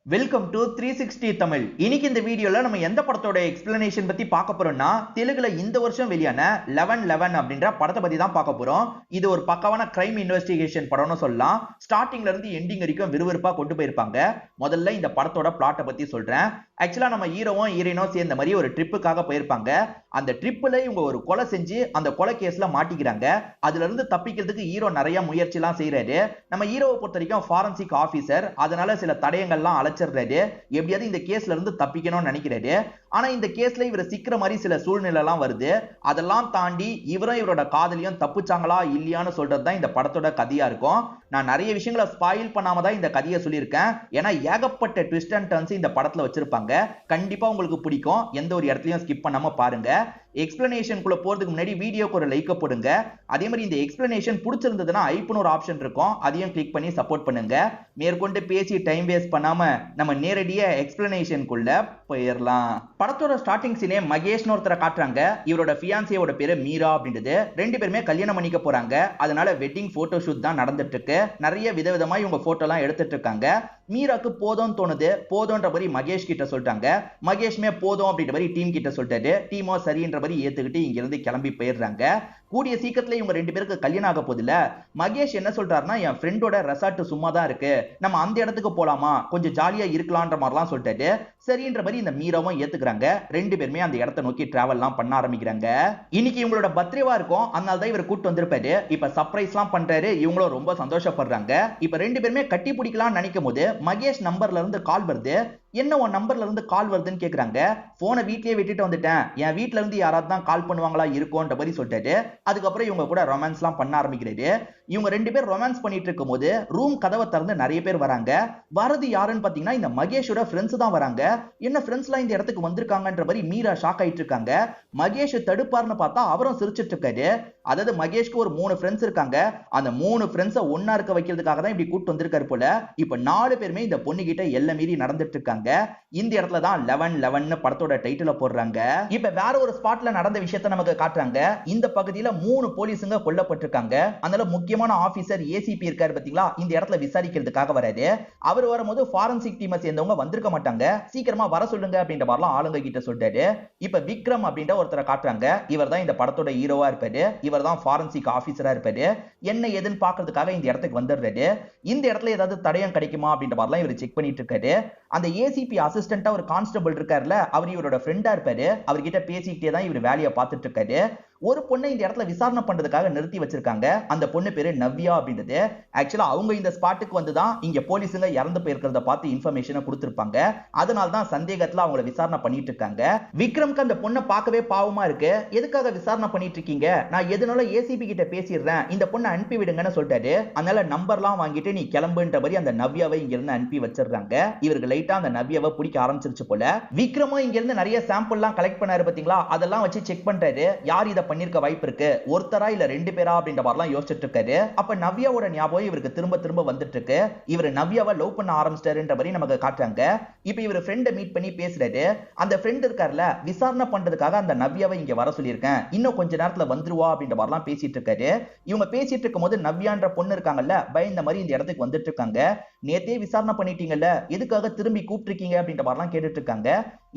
Welcome to 360 Tamil. இன்னைக்கு இந்த வீடியோல நம்ம எந்த படத்தோட எக்ஸ்பிளனேஷன் பத்தி பார்க்க போறோம்னா, தெலுங்குல இந்த வருஷம் வெளியான 11 அப்படின்ற படத்தை பத்தி தான் பார்க்க போறோம். இது ஒரு பக்காவான கிரைம் இன்வெஸ்டிகேஷன் படம்னு சொல்லலாம். ஸ்டார்டிங்ல இருந்து எண்டிங் வரைக்கும் விறுவிறுப்பா கொண்டு போயிருப்பாங்க. முதல்ல இந்த படத்தோட பிளாட்டை பத்தி சொல்றேன். ஆக்சுவலா நம்ம ஹீரோவும் ஹீரோயினும் சேர்ந்த மாதிரி ஒரு ட்ரிப்புக்காக போயிருப்பாங்க. அந்த ட்ரிப்ல இவங்க ஒரு கொலை செஞ்சு அந்த கொலை கேஸ்ல மாட்டிக்கிறாங்க. அதுல இருந்து தப்பிக்கிறதுக்கு ஹீரோ நிறைய முயற்சி எல்லாம் செய்யறாரு. நம்ம ஹீரோவை பொறுத்த வரைக்கும் ஃபாரன்சிக் ஆபீசர், அதனால சில தடயங்கள்லாம் அழைச்சிடுறாரு. எப்படியாவது இந்த கேஸ்ல இருந்து தப்பிக்கணும்னு நினைக்கிறாரு. ஆனா இந்த கேஸ்ல இவர் சிக்கிற மாதிரி சில சூழ்நிலை எல்லாம் வருது. அதெல்லாம் தாண்டி இவரும் இவரோட காதலியும் தப்பிச்சாங்களா இல்லையான்னு சொல்றதுதான் இந்த படத்தோட கதையா இருக்கும். நான் நிறைய விஷயங்களை ஸ்பாயில் பண்ணாம தான் இந்த கதையை சொல்லியிருக்கேன். ஏன்னா ஏகப்பட்ட ட்விஸ்ட் அண்ட் டர்ன்ஸ் இந்த படத்துல வச்சிருப்பாங்க. கண்டிப்பா உங்களுக்கு பிடிக்கும். எந்த ஒரு இடத்துலயும் ஸ்கிப் பண்ணாம பாருங்க. எக்ஸ்பிளனேஷனுக்குள்ள போறதுக்கு முன்னாடி வீடியோக்கு ஒரு லைக் போடுங்க. அதே மாதிரி இந்த எக்ஸ்பிளனேஷன் பிடிச்சிருந்ததுன்னா ஐப்னு ஒரு ஆப்ஷன் இருக்கும், அதையும் கிளிக் பண்ணி சப்போர்ட் பண்ணுங்க. மேற்கொண்டு பேசி டைம் வேஸ்ட் பண்ணாம நம்ம நேரடியா எக்ஸ்பிளனேஷனுக்குள்ள போயிடலாம். படத்தோட ஸ்டார்டிங் சீனே மகேஷ்னு ஒருத்தரை காட்டுறாங்க. இவரோட ஃபியான்சியோட பேரு மீரா அப்படின்றது. ரெண்டு பேருமே கல்யாணம் பண்ணிக்க போறாங்க. அதனால வெட்டிங் போட்டோ ஷூட் தான் நடந்துட்டு இருக்கு. நிறைய விதவிதமா இவங்க போட்டோ எல்லாம் எடுத்துட்டு இருக்காங்க. மீராக்கு போதும் தோணுது. போதும்ன்ற மாதிரி மகேஷ் கிட்ட சொல்லிட்டாங்க. மகேஷ்மே போதும் அப்படின்ற மாதிரி டீம் கிட்ட சொல்லிட்டாரு. டீமோ சரின்ற மாதிரி ஏத்துக்கிட்டு இங்க இருந்து கிளம்பி போயிடுறாங்க. கூடிய சீக்கிரத்துல இவங்க ரெண்டு பேருக்கு கல்யாணம் ஆக போதில்ல. மகேஷ் என்ன சொல்றாருன்னா, என் ஃப்ரெண்டோட ரெசார்ட் சும்மா தான் இருக்கு, நம்ம அந்த இடத்துக்கு போலாமா, கொஞ்சம் ஜாலியா இருக்கலாம்ன்ற மாதிரிலாம் சொல்லிட்டாரு. சரின்ற மாதிரி இந்த மீராவும் ஏத்துக்கிறாங்க. ரெண்டு பேருமே அந்த இடத்தை நோக்கி டிராவல்லாம் பண்ண ஆரம்பிக்கிறாங்க. இன்னைக்கு இவங்களோட பர்த்டேவா இருக்கும், அதனால தான் இவர் கூட்டு வந்திருப்பாரு. இப்ப சர்ப்ரைஸ் எல்லாம் பண்றாரு. இவங்களும் ரொம்ப சந்தோஷப்படுறாங்க. இப்ப ரெண்டு பேருமே கட்டி பிடிக்கலாம்னு நினைக்கும் போது மகேஷ் நம்பர்ல இருந்து கால் வருது. என்ன உன் நம்பர்ல இருந்து கால் வருதுன்னு கேக்குறாங்க. போனை வீட்லயே விட்டுட்டு வந்துட்டேன், என் வீட்ல இருந்து யாராவது தான் கால் பண்ணுவாங்களா இருக்கும்ன்ற மாதிரி சொல்லிட்டாரு. அதுக்கப்புறம் இவங்க கூட ரொமான்ஸ் எல்லாம் பண்ண ஆரம்பிக்கிறாரு. இவங்க ரெண்டு பேர் ரொமான்ஸ் பண்ணிட்டு இருக்கும் போது ரூம் கதவை திறந்து நிறைய பேர் வராங்க. வரது யாருன்னு பாத்தீங்கன்னா இந்த மகேஷோட ஃப்ரெண்ட்ஸ் தான் வராங்க. என்ன ஃப்ரெண்ட்ஸ் எல்லாம் இந்த இடத்துக்கு வந்திருக்காங்கன்ற மாதிரி மீரா ஷாக் ஆயிட்டு இருக்காங்க. மகேஷ் தடுப்பாருன்னு பார்த்தா அவரும் சிரிச்சிட்டு இருக்காரு. அதாவது மகேஷ்க்கு ஒரு 3 ஃப்ரெண்ட்ஸ் இருக்காங்க. அந்த 3 ஃப்ரெண்ட்ஸை ஒன்னா இருக்க வைக்கிறதுக்காக தான் இப்படி கூட்டு வந்திருக்காரு போல. இப்ப 4 பேருமே இந்த பொண்ணு கிட்ட எல்லை மீறி நடந்துட்டு இருக்காங்க. இந்த இடத்துல தான் 11 படத்தோட டைட்டில போடுறாங்க. இப்ப வேற ஒரு ஸ்பாட்ல நடந்த விஷயத்தை நமக்கு காட்டுறாங்க. இந்த பகுதியில 3 போலீஸுங்க கொல்லப்பட்டிருக்காங்க. அதனால முக்கியமான ஆபீசர் ஏசிபி இருக்காரு பாத்தீங்களா, இந்த இடத்துல விசாரிக்கிறதுக்காக வராரு. அவர் வரும்போது ஃபாரன்சிக் டீமை சேர்ந்தவங்க வந்திருக்க மாட்டாங்க, சீக்கிரமா வர சொல்லுங்க அப்படின்ற மாதிரிலாம் ஆளுங்க கிட்ட சொல்லிட்டாரு. இப்ப விக்ரம் அப்படின்ற ஒருத்தரை காட்டுறாங்க. இவர் தான் இந்த படத்தோட ஹீரோவா இருப்பாரு. இவர் தான் ஃபாரன்சிக் ஆபீசரா இருப்பாரு. என்ன ஏதுன்னு பாக்குறதுக்காக இந்த இடத்துக்கு வந்துடுறாரு. இந்த இடத்துல ஏதாவது தடயம் கிடைக்குமா அப்படின்ற மாதிரிலாம் இவர் செக் பண்ணிட்டு இருக்காரு. அந்த ஏசிபி அசிஸ்டன்டா ஒரு கான்ஸ்டபிள் இருக்காருல, அவர் இவரோட ஃப்ரெண்டா இருப்பாரு. அவர்கிட்ட பேசிக்கிட்டே தான் இவர் வேலையை பார்த்துட்டு இருக்காரு. ஒரு பொண்ணை இந்த இடத்துல விசாரணை பண்றதுக்காக நிறுத்தி வச்சிருக்காங்க. அந்த பொண்ணு பேரு நவ்யா அப்படின்றது. ஆக்சுவலா அவங்க இந்த ஸ்பாட்டுக்கு வந்துதான் இங்க போலீஸுங்க இறந்து போயிருக்கிறத பார்த்து இன்ஃபர்மேஷனை கொடுத்திருப்பாங்க. அதனால தான் சந்தேகத்துல அவங்கள விசாரணை பண்ணிட்டு இருக்காங்க. விக்ரம்க்கு அந்த பொண்ணை பார்க்கவே பாவமா இருக்கு. எதுக்காக விசாரணை பண்ணிட்டு இருக்கீங்க, நான் எதனால ஏசிபி கிட்ட பேசிடுறேன், இந்த பொண்ணை அனுப்பி விடுங்கன்னு சொல்லிட்டாரு. அதனால நம்பர்லாம் வாங்கிட்டு நீ கிளம்புன்ற மாதிரி அந்த நவ்யாவை இங்க இருந்து அனுப்பி வச்சிடுறாங்க. இவருக்கு லைட்டா அந்த நவ்யாவை பிடிக்க ஆரம்பிச்சிருச்சு போல. விக்ரமும் இங்க இருந்து நிறைய சாம்பிள் எல்லாம் கலெக்ட் பண்ணாரு பாத்தீங்களா, அதெல்லாம் வச்சு செக் பண்றாரு. யார் இதை பண்ணிருக்க வாய்ப்பு இருக்கு, ஒருத்தரா இல்ல 2 பேரா அப்படின்ற மாதிரிலாம் யோசிச்சுட்டு இருக்காரு. அப்ப நவ்யாவோட ஞாபகம் இவருக்கு திரும்ப திரும்ப வந்துட்டு இருக்கு. இவர் நவ்யாவை லவ் பண்ண ஆரம்பிச்சிட்டாருன்ற மாதிரி நமக்கு காட்டுறாங்க. இப்ப இவர் ஃப்ரெண்டை மீட் பண்ணி பேசுறாரு. அந்த ஃப்ரெண்ட் இருக்கார்ல, விசாரணை பண்றதுக்காக அந்த நவ்யாவை இங்க வர சொல்லியிருக்கேன், இன்னும் கொஞ்ச நேரத்துல வந்துருவா அப்படின்ற மாதிரிலாம் பேசிட்டு இருக்காரு. இவங்க பேசிட்டு இருக்கும் போது நவ்யான்ற பொண்ணு இருக்காங்கல்ல, பயந்த மாதிரி இந்த இடத்துக்கு வந்துட்டு இருக்காங்க. நேத்தே விசாரணை பண்ணிட்டீங்கல்ல, எதுக்காக திரும்பி கூப்பிட்டுருக்கீங்க அப்படின்ற மாதிரிலாம் கேட்டுட்டு இருக்காங்க.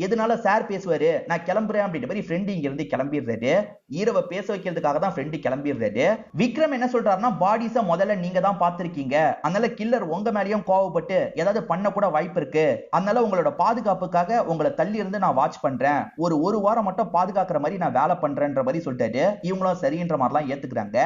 எதனால சார் பேசுவாரு, நான் கிளம்புறேன் அப்படின்ற மாதிரி ஃப்ரெண்ட் இங்க இருந்து கிளம்பிடுறாரு. ஹீரோவை பேச வைக்கிறதுக்காக தான் ஃப்ரெண்ட் கிளம்பிடுறாரு. விக்ரம் என்ன சொல்றாருன்னா, பாடிஸ முதல்ல நீங்க தான் பார்த்திருக்கீங்க, அதனால கில்லர் உங்க மேலயும் கோவப்பட்டு ஏதாவது பண்ண கூட வாய்ப்பு இருக்கு. அதனால உங்களோட பாதுகாப்புக்காக உங்களை தள்ளி இருந்து நான் வாட்ச் பண்றேன், ஒரு வாரம் மட்டும் பாதுகாக்கிற மாதிரி நான் வேலை பண்றேன்ற மாதிரி சொல்லிட்டாரு. இவங்களும் சரின்ற மாதிரிலாம் ஏத்துக்கிறாங்க.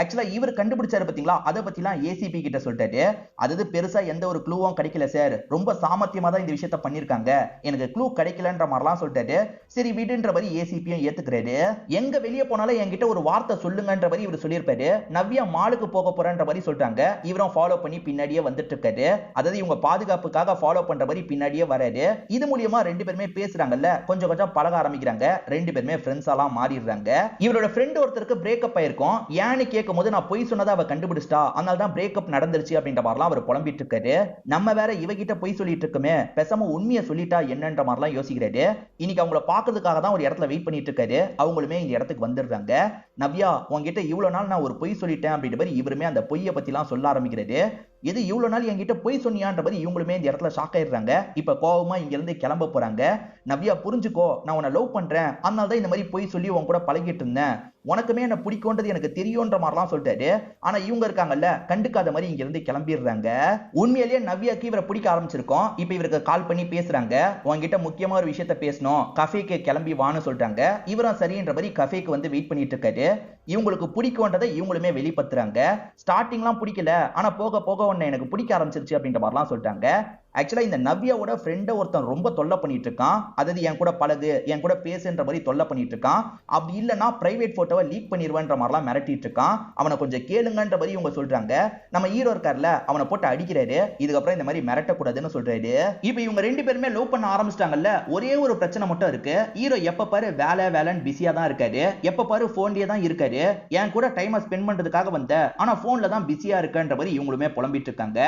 ஆக்சுவலா இவர் கண்டுபிடிச்சாரு பாத்தீங்களா, அதை பத்திலாம் ஏசிபி கிட்ட சொல்லிட்டாரு. அதாவது பெருசா எந்த ஒரு க்ளூவும் கிடைக்கல சார், ரொம்ப சாமர்த்தியமா தான் இந்த விஷயத்த பண்ணிருக்காங்க, எனக்கு க்ளூ கிடைக்கலன்ற மாதிரிலாம் சொல்லிட்டாரு. சரி விடுன்ற மாதிரி ஏசிபியும் ஏத்துக்கிறாரு. எங்க வெளியே போனாலும் என்கிட்ட ஒரு வார்த்தை சொல்லுங்கன்ற மாதிரி இவர் சொல்லியிருப்பாரு. நவ்யா மாலுக்கு போக போறன்ற மாதிரி சொல்றாங்க. இவரும் ஃபாலோ பண்ணி பின்னாடியே வந்துட்டு இருக்காரு. அதாவது இவங்க பாதுகாப்புக்காக ஃபாலோ பண்ற மாதிரி பின்னாடியே வராரு. இது மூலியமா ரெண்டு பேருமே பேசுறாங்கல்ல, கொஞ்சம் கொஞ்சம் பழக ஆரம்பிக்கிறாங்க. ரெண்டு பேருமே ஃப்ரெண்ட்ஸ் எல்லாம் மாறிடுறாங்க. இவரோட ஃப்ரெண்ட் ஒருத்தருக்கு பிரேக்கப் ஆயிருக்கும். ஏன்னு கேட்கும்போது நான் பொய் சொன்னதை அவ கண்டுபிடிச்சிட்டா, அதனால தான் பிரேக்கப் நடந்துருச்சு அப்படின்ற மாதிரிலாம் அவர் புலம்பிட்டு இருக்காரு. நம்ம வேற இவகிட்ட பொய் சொல்லிட்டு இருக்குமே, பேசாம உண்மையை சொல்லிட்டா என்னன்ற மாதிரிலாம் யோசிக்கிறாரு. இன்னைக்கு அவங்கள பாக்குறதுக்காக தான் ஒரு இடத்துல வெயிட் பண்ணிட்டு இருக்காரு. அவங்களுமே இந்த இடத்துக்கு வந்துடுறாங்க. நவ்யா, உங்ககிட்ட இவ்வளவு நாள் நான் ஒரு பொய் சொல்லிட்டேன் அப்படின்ற மாதிரி இவருமே அந்த பொய்யை பத்தி எல்லாம் சொல்ல ஆரம்பிக்கிறாரு. எது இவ்வளவு நாள் என்கிட்ட போய் சொன்னியான்ற மாதிரி இவங்களுமே இந்த இடத்துல ஷாக் ஆயிடுறாங்க. இப்ப கோவமா இங்க இருந்து கிளம்ப போறாங்க. நவ்யா புரிஞ்சுக்கோ, நான் உன்னை லவ் பண்றேன், அதனால தான் இந்த மாதிரி போய் சொல்லி உன் கூட பழகிட்டு இருந்தேன், உனக்குமே என்ன பிடிக்கும்ன்றது எனக்கு தெரியும்ன்ற மாதிரிலாம் சொல்லிட்டாரு. ஆனா இவங்க இருக்காங்கல்ல, கண்டுக்காத மாதிரி இங்க இருந்து கிளம்பிடுறாங்க. உண்மையிலேயே நவ்யாக்கு இவரை பிடிக்க ஆரம்பிச்சிருக்கோம். இப்ப இவருக்கு கால் பண்ணி பேசுறாங்க. உங்ககிட்ட முக்கியமா ஒரு விஷயத்த பேசணும், கஃபேக்கு கிளம்பி வான்னு சொல்றாங்க. இவரும் சரின்ற மாதிரி கஃபேக்கு வந்து வெயிட் பண்ணிட்டு இருக்காரு. இவங்களுக்கு பிடிக்கும்ன்றதை இவங்களுமே வெளிப்படுத்துறாங்க. ஸ்டார்டிங்லாம் பிடிக்கல, ஆனா போக போக உன்னை எனக்கு பிடிக்க ஆரம்பிச்சிருச்சு அப்படின்ற மாதிரிலாம் சொல்லிட்டாங்க. ஆக்சுவலா இந்த நவ்யாவோட ஃப்ரெண்ட ஒருத்தன் ரொம்ப தொல்லை பண்ணிட்டு இருக்கான். அதாவது என் கூட பழகு, என் கூட பேசுன்ற மாதிரி தொல்லை பண்ணிட்டு இருக்கான். அப்படி இல்லைன்னா பிரைவேட் போட்டோவை லீக் பண்ணிடுவேன்ற மாதிரிலாம் மிரட்டிட்டு இருக்கான். அவனை கொஞ்சம் கேளுங்கன்ற மாதிரி இவங்க சொல்றாங்க. நம்ம ஹீரோ இருக்கார்ல, அவனை போட்டு அடிக்கிறாரு. இதுக்கப்புறம் இந்த மாதிரி மிரட்டக்கூடாதுன்னு சொல்றாரு. இப்ப இவங்க ரெண்டு பேருமே லவ் பண்ண ஆரம்பிச்சிட்டாங்கல்ல. ஒரே ஒரு பிரச்சனை மட்டும் இருக்கு. ஹீரோ எப்ப பாரு வேலைன்னு பிஸியா தான் இருக்காரு. எப்ப பாரு போன்லயே தான் இருக்காரு. என் கூட டைமை ஸ்பெண்ட் பண்றதுக்காக வந்த, ஆனா போன்ல தான் பிஸியா இருக்கன்ற மாதிரி இவங்களுமே புலம்பிட்டு இருக்காங்க.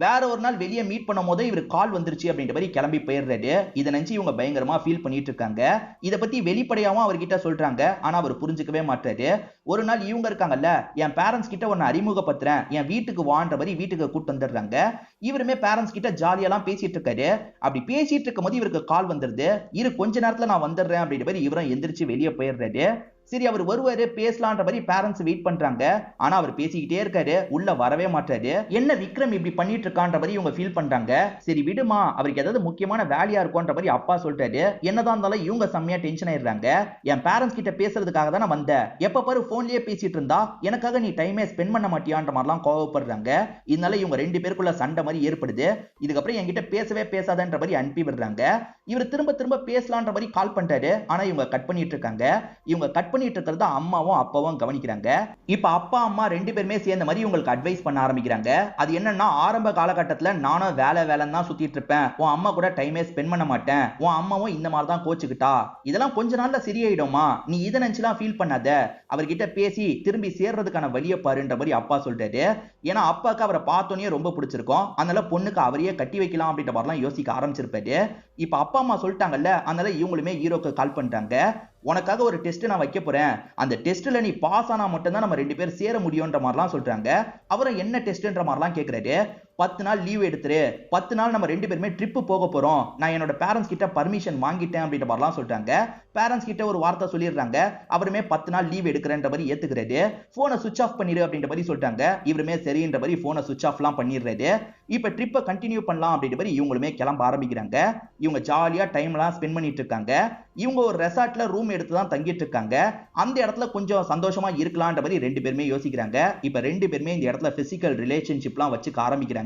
வேற ஒரு நாள் வெளியே மீட் பண்ணும் போது இவர் கால் வந்துருச்சு அப்படின்ற மாதிரி கிளம்பி போயிடுறாரு. இதை நினைச்சு இவங்க பயங்கரமா ஃபீல் பண்ணிட்டு இருக்காங்க. இதை பத்தி வெளிப்படையாவும் அவர்கிட்ட சொல்றாங்க. ஆனா அவர் புரிஞ்சுக்கவே மாட்டாரு. ஒரு நாள் இவங்க இருக்காங்கல்ல, என் பேரண்ட்ஸ் கிட்ட ஒன்னு அறிமுகப்படுத்துறேன், என் வீட்டுக்கு வான்ற மாதிரி வீட்டுக்கு கூட்டு வந்துடுறாங்க. இவருமே பேரண்ட்ஸ் கிட்ட ஜாலியெல்லாம் பேசிட்டு இருக்காரு. அப்படி பேசிட்டு இருக்கும் போது இவருக்கு கால் வந்துருது. இரு கொஞ்ச நேரத்துல நான் வந்துடுறேன் அப்படின்ற மாதிரி இவரும் எந்திரிச்சு வெளியே போயிடுறாரு. சரி அவர் வருவாரு பேசலான்ற மாதிரி பேரண்ட்ஸ் வெயிட் பண்றாங்க. ஆனா அவர் பேசிக்கிட்டே இருக்காரு, உள்ள வரவே மாட்டாரு. என்ன விக்ரம் இப்படி பண்ணிட்டு இருக்கான்ற மாதிரி இவங்க ஃபீல் பண்றாங்க. சரி விடுமா, அவருக்கு ஏதாவது முக்கியமான வேலையா இருக்கும்ன்ற மாதிரி அப்பா சொல்லிட்டாரு. என்னதான் இருந்தாலும் இவங்க செம்மையா டென்ஷன் ஆயிடுறாங்க. என் பேரண்ட்ஸ் கிட்ட பேசுறதுக்காக தான் நான் வந்தேன், எப்ப பாரு போன்லயே பேசிட்டு இருந்தா எனக்காக நீ டைமே ஸ்பெண்ட் பண்ண மாட்டியான்ற மாதிரிலாம் கோவப்படுறாங்க. இதனால இவங்க ரெண்டு பேருக்குள்ள சண்டை மாதிரி ஏற்படுது. இதுக்கப்புறம் என்கிட்ட பேசவே பேசாதன்ற மாதிரி அனுப்பி விடுறாங்க. இவர் திரும்ப திரும்ப பேசலான்ற மாதிரி கால் பண்றாரு. ஆனா இவங்க கட் பண்ணிட்டு இருக்காங்க. இவங்க கட் பண்ணிட்டு இருக்கிறத அம்மாவும் அப்பாவும் கவனிக்கிறாங்க. இப்ப அப்பா அம்மா ரெண்டு பேருமே சேர்ந்த மாதிரி உங்களுக்கு அட்வைஸ் பண்ண ஆரம்பிக்கிறாங்க. அது என்னன்னா, ஆரம்ப காலகட்டத்துல நானும் வேலைன்னு தான் சுத்திட்டு இருப்பேன், உன் அம்மா கூட டைமே ஸ்பெண்ட் பண்ண மாட்டேன், உன் அம்மாவும் இந்த மாதிரி தான் கோச்சுக்கிட்டா, இதெல்லாம் கொஞ்ச நாள்ல சரியாயிடுமா, நீ இதை நினைச்சுலாம் ஃபீல் பண்ணாத, அவர்கிட்ட பேசி திரும்பி சேர்றதுக்கான வழியை பாருன்ற மாதிரி அப்பா சொல்றாரு. ஏன்னா அப்பாக்கு அவரை பார்த்தோன்னே ரொம்ப பிடிச்சிருக்கும். அதனால பொண்ணுக்கு அவரையே கட்டி வைக்கலாம் அப்படின்ற மாதிரிலாம் யோசிக்க ஆரம்பிச்சிருப்பாரு. இப்ப அப்பா அம்மா சொல்லிட்டாங்கல்ல, அதனால இவங்களுமே ஹீரோக்கு கால் பண்றாங்க. உனக்காக ஒரு டெஸ்ட் நான் வைக்க போறேன், அந்த டெஸ்ட்ல நீ பாஸ் ஆனா மட்டும் தான் நம்ம ரெண்டு பேரும் சேர முடியும்ன்ற மாதிரிலாம் சொல்றாங்க. அவரும் என்ன டெஸ்ட்ன்ற மாதிரிலாம் கேக்குறாரு. 10 நாள் லீவ் எடுத்துரு, 10 நாள் நம்ம ரெண்டு பேருமே ட்ரிப் போக போறோம், நான் என்னோட பேரண்ட்ஸ் கிட்ட பர்மிஷன் வாங்கிட்டேன் அப்படின்ற மாதிரிலாம் சொல்றாங்க. பேரண்ட்ஸ் கிட்ட ஒரு வார்த்தை சொல்லிடுறாங்க. அவருமே 10 நாள் லீவ் எடுக்கிறன்ற மாதிரி ஏத்துக்கிறாரு. போனை சுவிட்ச் ஆஃப் பண்ணிரு அப்படின்ற மாதிரி சொல்றாங்க. இவருமே சரின்ற மாதிரி போனை சுவிட்ச் ஆஃப்லாம் பண்ணிடுறாரு. இப்ப ட்ரிப்பை கண்டினியூ பண்ணலாம் அப்படின்ற மாதிரி இவங்களுமே கிளம்ப ஆரம்பிக்கிறாங்க. இவங்க ஜாலியா டைம்லாம் ஸ்பெண்ட் பண்ணிட்டு இருக்காங்க. இவங்க ஒரு ரெசார்ட்ல ரூம் எடுத்து தான் தங்கிட்டு இருக்காங்க. அந்த இடத்துல கொஞ்சம் சந்தோஷமா இருக்கலாம்ன்ற மாதிரி ரெண்டு பேருமே யோசிக்கிறாங்க. இப்ப ரெண்டு பேருமே இந்த இடத்துல பிசிக்கல் ரிலேஷன்ஷிப்லாம் வச்சுக்க ஆரம்பிக்கிறாங்க.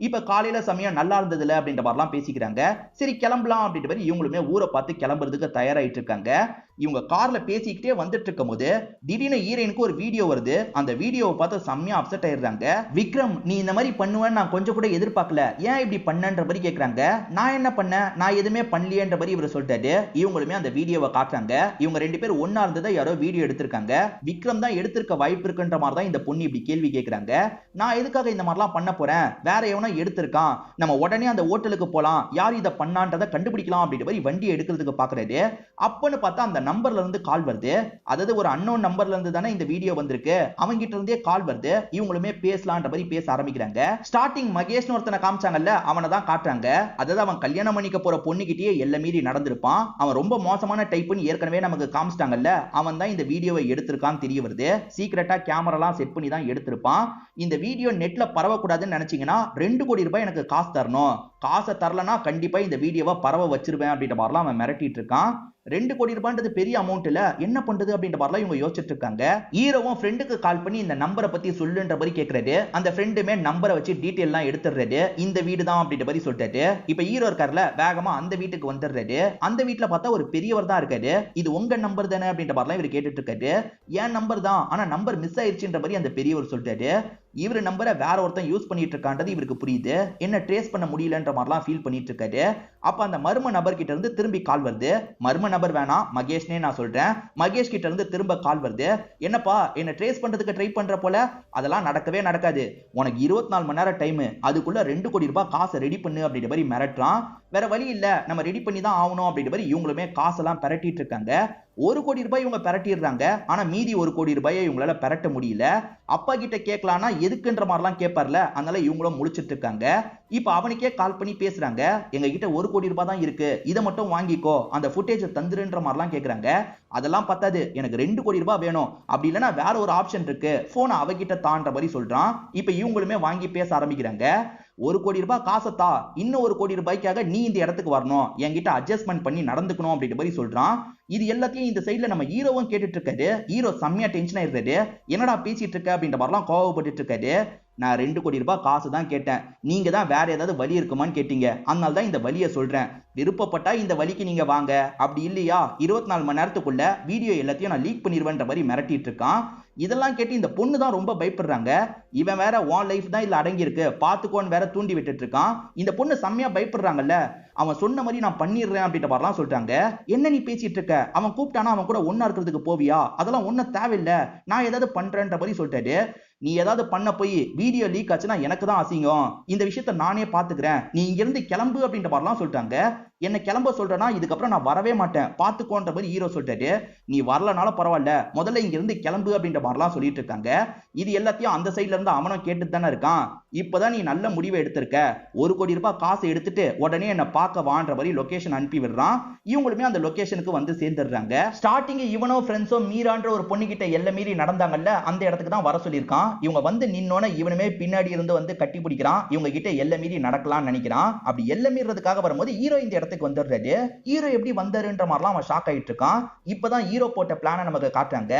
இப்ப காலையில சமயம் நல்லா இருந்ததுல அப்படின்ற மாதிரிலாம் பேசிக்கிறாங்க. சரி கிளம்பலாம் அப்படின்ற மாதிரி இவங்களுமே ஊரை பார்த்து கிளம்புறதுக்கு தயாராயிட்டு இருக்காங்க. இவங்க கார்ல பேசிக்கிட்டே வந்துட்டு இருக்கும் போது திடீர்னு ஹீரோயினுக்கு ஒரு வீடியோ வருது. அந்த வீடியோவை பார்த்து செம்மையா அப்செட் ஆயிடுறாங்க. விக்ரம், நீ இந்த மாதிரி பண்ணுவேன்னு நான் கொஞ்சம் கூட எதிர்பார்க்கல, ஏன் இப்படி பண்ணன்ற மாதிரி கேக்குறாங்க. நான் என்ன பண்ணேன், நான் எதுவுமே பண்ணலையேன்ற மாதிரி இவர் சொல்லிட்டாரு. இவங்களுமே அந்த வீடியோவை காட்டுறாங்க. இவங்க ரெண்டு பேரும் ஒன்னா இருந்ததை யாரோ வீடியோ எடுத்திருக்காங்க. விக்ரம் தான் எடுத்திருக்க வாய்ப்பு இருக்குன்ற மாதிரி தான் இந்த பொண்ணு இப்படி கேள்வி கேட்கிறாங்க. நான் எதுக்காக இந்த மாதிரிலாம் பண்ண போறேன், வேற எவனோ எடுத்திருக்கான், நம்ம உடனே அந்த ஹோட்டலுக்கு போலாம், யார் இதை பண்ணான்றதை கண்டுபிடிக்கலாம் அப்படின்ற மாதிரி வண்டி எடுக்கிறதுக்கு பாக்குறாரு. அப்பன்னு பார்த்தா அந்த நம்பர்ல இருந்து கால் வருது. அதாவது ஒரு அன்னோன் நம்பர்ல இருந்து தானே இந்த வீடியோ வந்திருக்கு, அவங்க கிட்ட இருந்தே கால் வருது. இவங்களுமே பேசலான்ற மாதிரி பேச ஆரம்பிக்கிறாங்க. ஸ்டார்டிங் மகேஷ்னு ஒருத்தனை காமிச்சாங்கல்ல, அவனை தான் காட்டுறாங்க. அதாவது அவன் கல்யாணம் பண்ணிக்க போற பொண்ணுகிட்டயே எல்லை மீறி நடந்திருப்பான். அவன் ரொம்ப மோசமான டைப்னு ஏற்கனவே நமக்கு காமிச்சிட்டாங்கல்ல, அவன் தான் இந்த வீடியோவை எடுத்திருக்கான்னு தெரிய வருது. சீக்கிரட்டா கேமராலாம் செட் பண்ணி தான் எடுத்திருப்பான். இந்த வீடியோ நெட்ல பரவக்கூடாதுன்னு நினைச்சீங்கன்னா 2 கோடி ரூபாய் எனக்கு காசு தரணும், காசை தரலனா கண்டிப்பா இந்த வீடியோவை பரவ வச்சிருவேன் அப்படின்ற மாதிரிலாம் அவன் மிரட்டிட்டு இருக்கான். 2 கோடி ரூபாய்ன்றது பெரிய அமௌண்ட் இல்ல, என்ன பண்றது அப்படின்ற மாதிரிலாம் இவங்க யோசிச்சுட்டு இருக்காங்க. ஹீரோவும் ஃப்ரெண்டுக்கு கால் பண்ணி இந்த நம்பரை பத்தி சொல்லுன்ற மாதிரி கேட்கறாரு. அந்த ஃப்ரெண்டுமே நம்பரை வச்சு டீடைல்லாம் எடுத்துறாரு. இந்த வீடு தான் அப்படின்ற மாதிரி சொல்லிட்டாரு. இப்ப ஹீரோ இருக்கார்ல, வேகமா அந்த வீட்டுக்கு வந்துடுறாரு. அந்த வீட்டுல பார்த்தா ஒரு பெரியவர் தான் இருக்காரு. இது உங்க நம்பர் தானே அப்படின்ற மாதிரிலாம் இவர் கேட்டுட்டு இருக்காரு. ஏன் நம்பர் தான், ஆனா நம்பர் மிஸ் ஆயிடுச்சுன்ற மாதிரி அந்த பெரியவர் சொல்லிட்டாரு. இவர் நம்பரை வேற ஒருத்தன் யூஸ் பண்ணிட்டு இருக்கான்றது இவருக்கு புரியுது. என்ன ட்ரேஸ் பண்ண முடியலன்ற மாதிரிலாம் ஃபீல் பண்ணிட்டு இருக்காரு. அப்ப அந்த மர்ம நபர் கிட்ட இருந்து திரும்பி கால் வருது. மர்ம நபர் வேணாம், மகேஷ்னே நான் சொல்றேன். மகேஷ் கிட்ட இருந்து திரும்ப கால் வருது. என்னப்பா என்ன ட்ரேஸ் பண்றதுக்கு ட்ரை பண்ற போல, அதெல்லாம் நடக்கவே நடக்காது, உனக்கு 24 மணி நேரம் டைம், அதுக்குள்ள 2 கோடி ரூபாய் காசை ரெடி பண்ணு அப்படின்ற மாதிரி மிரட்டுறான். வேற வழி இல்ல, நம்ம ரெடி பண்ணி தான் ஆகணும் அப்படின்ற மாதிரி இவங்களுமே காசெல்லாம் பெரட்டிட்டு இருக்காங்க. 1 கோடி ரூபாய் இவங்க பெரட்டிடுறாங்க. ஆனா மீதி 1 கோடி ரூபாயை இவங்களால பெரட்ட முடியல. அப்பா கிட்ட கேட்கலாம்னா எதுக்குன்ற மாதிரிலாம் கேட்பார்ல, அதனால இவங்களும் முழிச்சிட்டு இருக்காங்க. இப்ப அவனுக்கே கால் பண்ணி பேசுறாங்க. எங்க கிட்ட 1 கோடி ரூபாய் தான் இருக்கு, இதை மட்டும் வாங்கிக்கோ, அந்த ஃபுட்டேஜ் தந்துருன்ற மாதிரிலாம் கேக்குறாங்க. அதெல்லாம் பத்தாது, எனக்கு 2 கோடி ரூபாய் வேணும், அப்படி இல்லைன்னா வேற ஒரு ஆப்ஷன் இருக்கு, போனை அவகிட்ட தான்ற மாதிரி சொல்றான். இப்ப இவங்களுமே வாங்கி பேச ஆரம்பிக்கிறாங்க. 1 கோடி ரூபாய் காசத்தா, இன்னும் 1 கோடி ரூபாய்க்காக நீ இந்த இடத்துக்கு வரணும், என்கிட்ட அட்ஜஸ்ட்மெண்ட் பண்ணி நடந்துக்கணும் அப்படின்ற மாதிரி சொல்றான். இது எல்லாத்தையும் இந்த சைடுல நம்ம ஹீரோவும் கேட்டுட்டு இருக்காரு. ஹீரோ செம்மையா டென்ஷன் ஆயிருக்காரு. என்னடா பேசிட்டு இருக்க அப்படின்ற மாதிரிலாம் கோவப்பட்டு இருக்காரு. நான் 2 கோடி ரூபாய் காசு தான் கேட்டேன், நீங்க தான் வேற ஏதாவது வழி இருக்குமான்னு கேட்டீங்க, அதனால தான் இந்த வழியை சொல்றேன். விருப்பப்பட்டா இந்த வழிக்கு நீங்க வாங்க, அப்படி இல்லையா 24 மணி நேரத்துக்குள்ள வீடியோ எல்லாத்தையும் நான் லீக் பண்ணிடுவேன்ற மாதிரி மிரட்டிட்டு இருக்கான். இதெல்லாம் கேட்டு இந்த பொண்ணு தான் ரொம்ப பயப்படுறாங்க. இவன் வேற உன் லைஃப் தான் இல்ல அடங்கி இருக்கு, பாத்துக்கோன்னு வேற தூண்டி விட்டுட்டு இருக்கான். இந்த பொண்ணு செம்மையா பயப்படுறாங்கல்ல, அவன் சொன்ன மாதிரி நான் பண்ணிடுறேன் அப்படின்ற மாதிரிலாம் சொல்றாங்க. என்ன நீ பேசிட்டு இருக்க, அவன் கூப்பிட்டானா அவன் கூட ஒன்னா இருக்கிறதுக்கு போவியா, அதெல்லாம் ஒன்னும் தேவையில்லை, நான் ஏதாவது பண்றேன்ற மாதிரி சொல்லிட்டாரு. நீ ஏதாவது பண்ண போய் வீடியோ லீக் ஆச்சுன்னா எனக்கு தான் அசிங்கம், இந்த விஷயத்த நானே பாத்துக்கிறேன், நீ இங்க இருந்து கிளம்பு அப்படின்ற மாதிரிலாம் சொல்லிட்டாங்க. என்ன கிளம்ப சொல்றேன்னா இதுக்கப்புறம் நான் வரவே மாட்டேன், பாத்துக்கோன்ற மாதிரி ஹீரோ சொல்லிட்டாரு. நீ வரலனாலும் பரவாயில்ல, முதல்ல இங்க இருந்து கிளம்பு அப்படின்ற மாதிரிலாம் சொல்லிட்டு இருக்காங்க. இது எல்லாத்தையும் அந்த சைட்ல இருந்து அவனும் கேட்டுட்டு தானே இருக்கான். இப்பதான் நீ நல்ல முடிவை எடுத்திருக்க, 1 கோடி ரூபாய் காசை எடுத்துட்டு உடனே என்ன பார்க்க வான்ற மாதிரி லொகேஷன் அனுப்பி விடுறான். இவங்களுமே அந்த லொகேஷனுக்கு வந்து சேர்ந்துடுறாங்க. ஸ்டார்டிங் இவனோ ஃப்ரெண்ட்ஸோ மீரான்ற ஒரு பொண்ணு கிட்ட எல்லை மீறி நடந்தாங்கல்ல, அந்த இடத்துக்கு தான் வர சொல்லியிருக்கான். இவங்க வந்து நின்னோன இவனுமே பின்னாடி இருந்து வந்து கட்டி பிடிக்கிறான். இவங்க கிட்ட எல்லை மீறி நடக்கலாம்னு நினைக்கிறான். அப்படி எல்லை மீறதுக்காக வரும்போது ஹீரோ இந்த இடத்துக்கு வந்துடுறாரு. ஹீரோ எப்படி வந்தாருன்ற மாதிரிலாம் அவன் ஷாக் ஆயிட்டு இருக்கான். இப்பதான் ஹீரோ போட்ட பிளானை நமக்கு காட்டுறாங்க.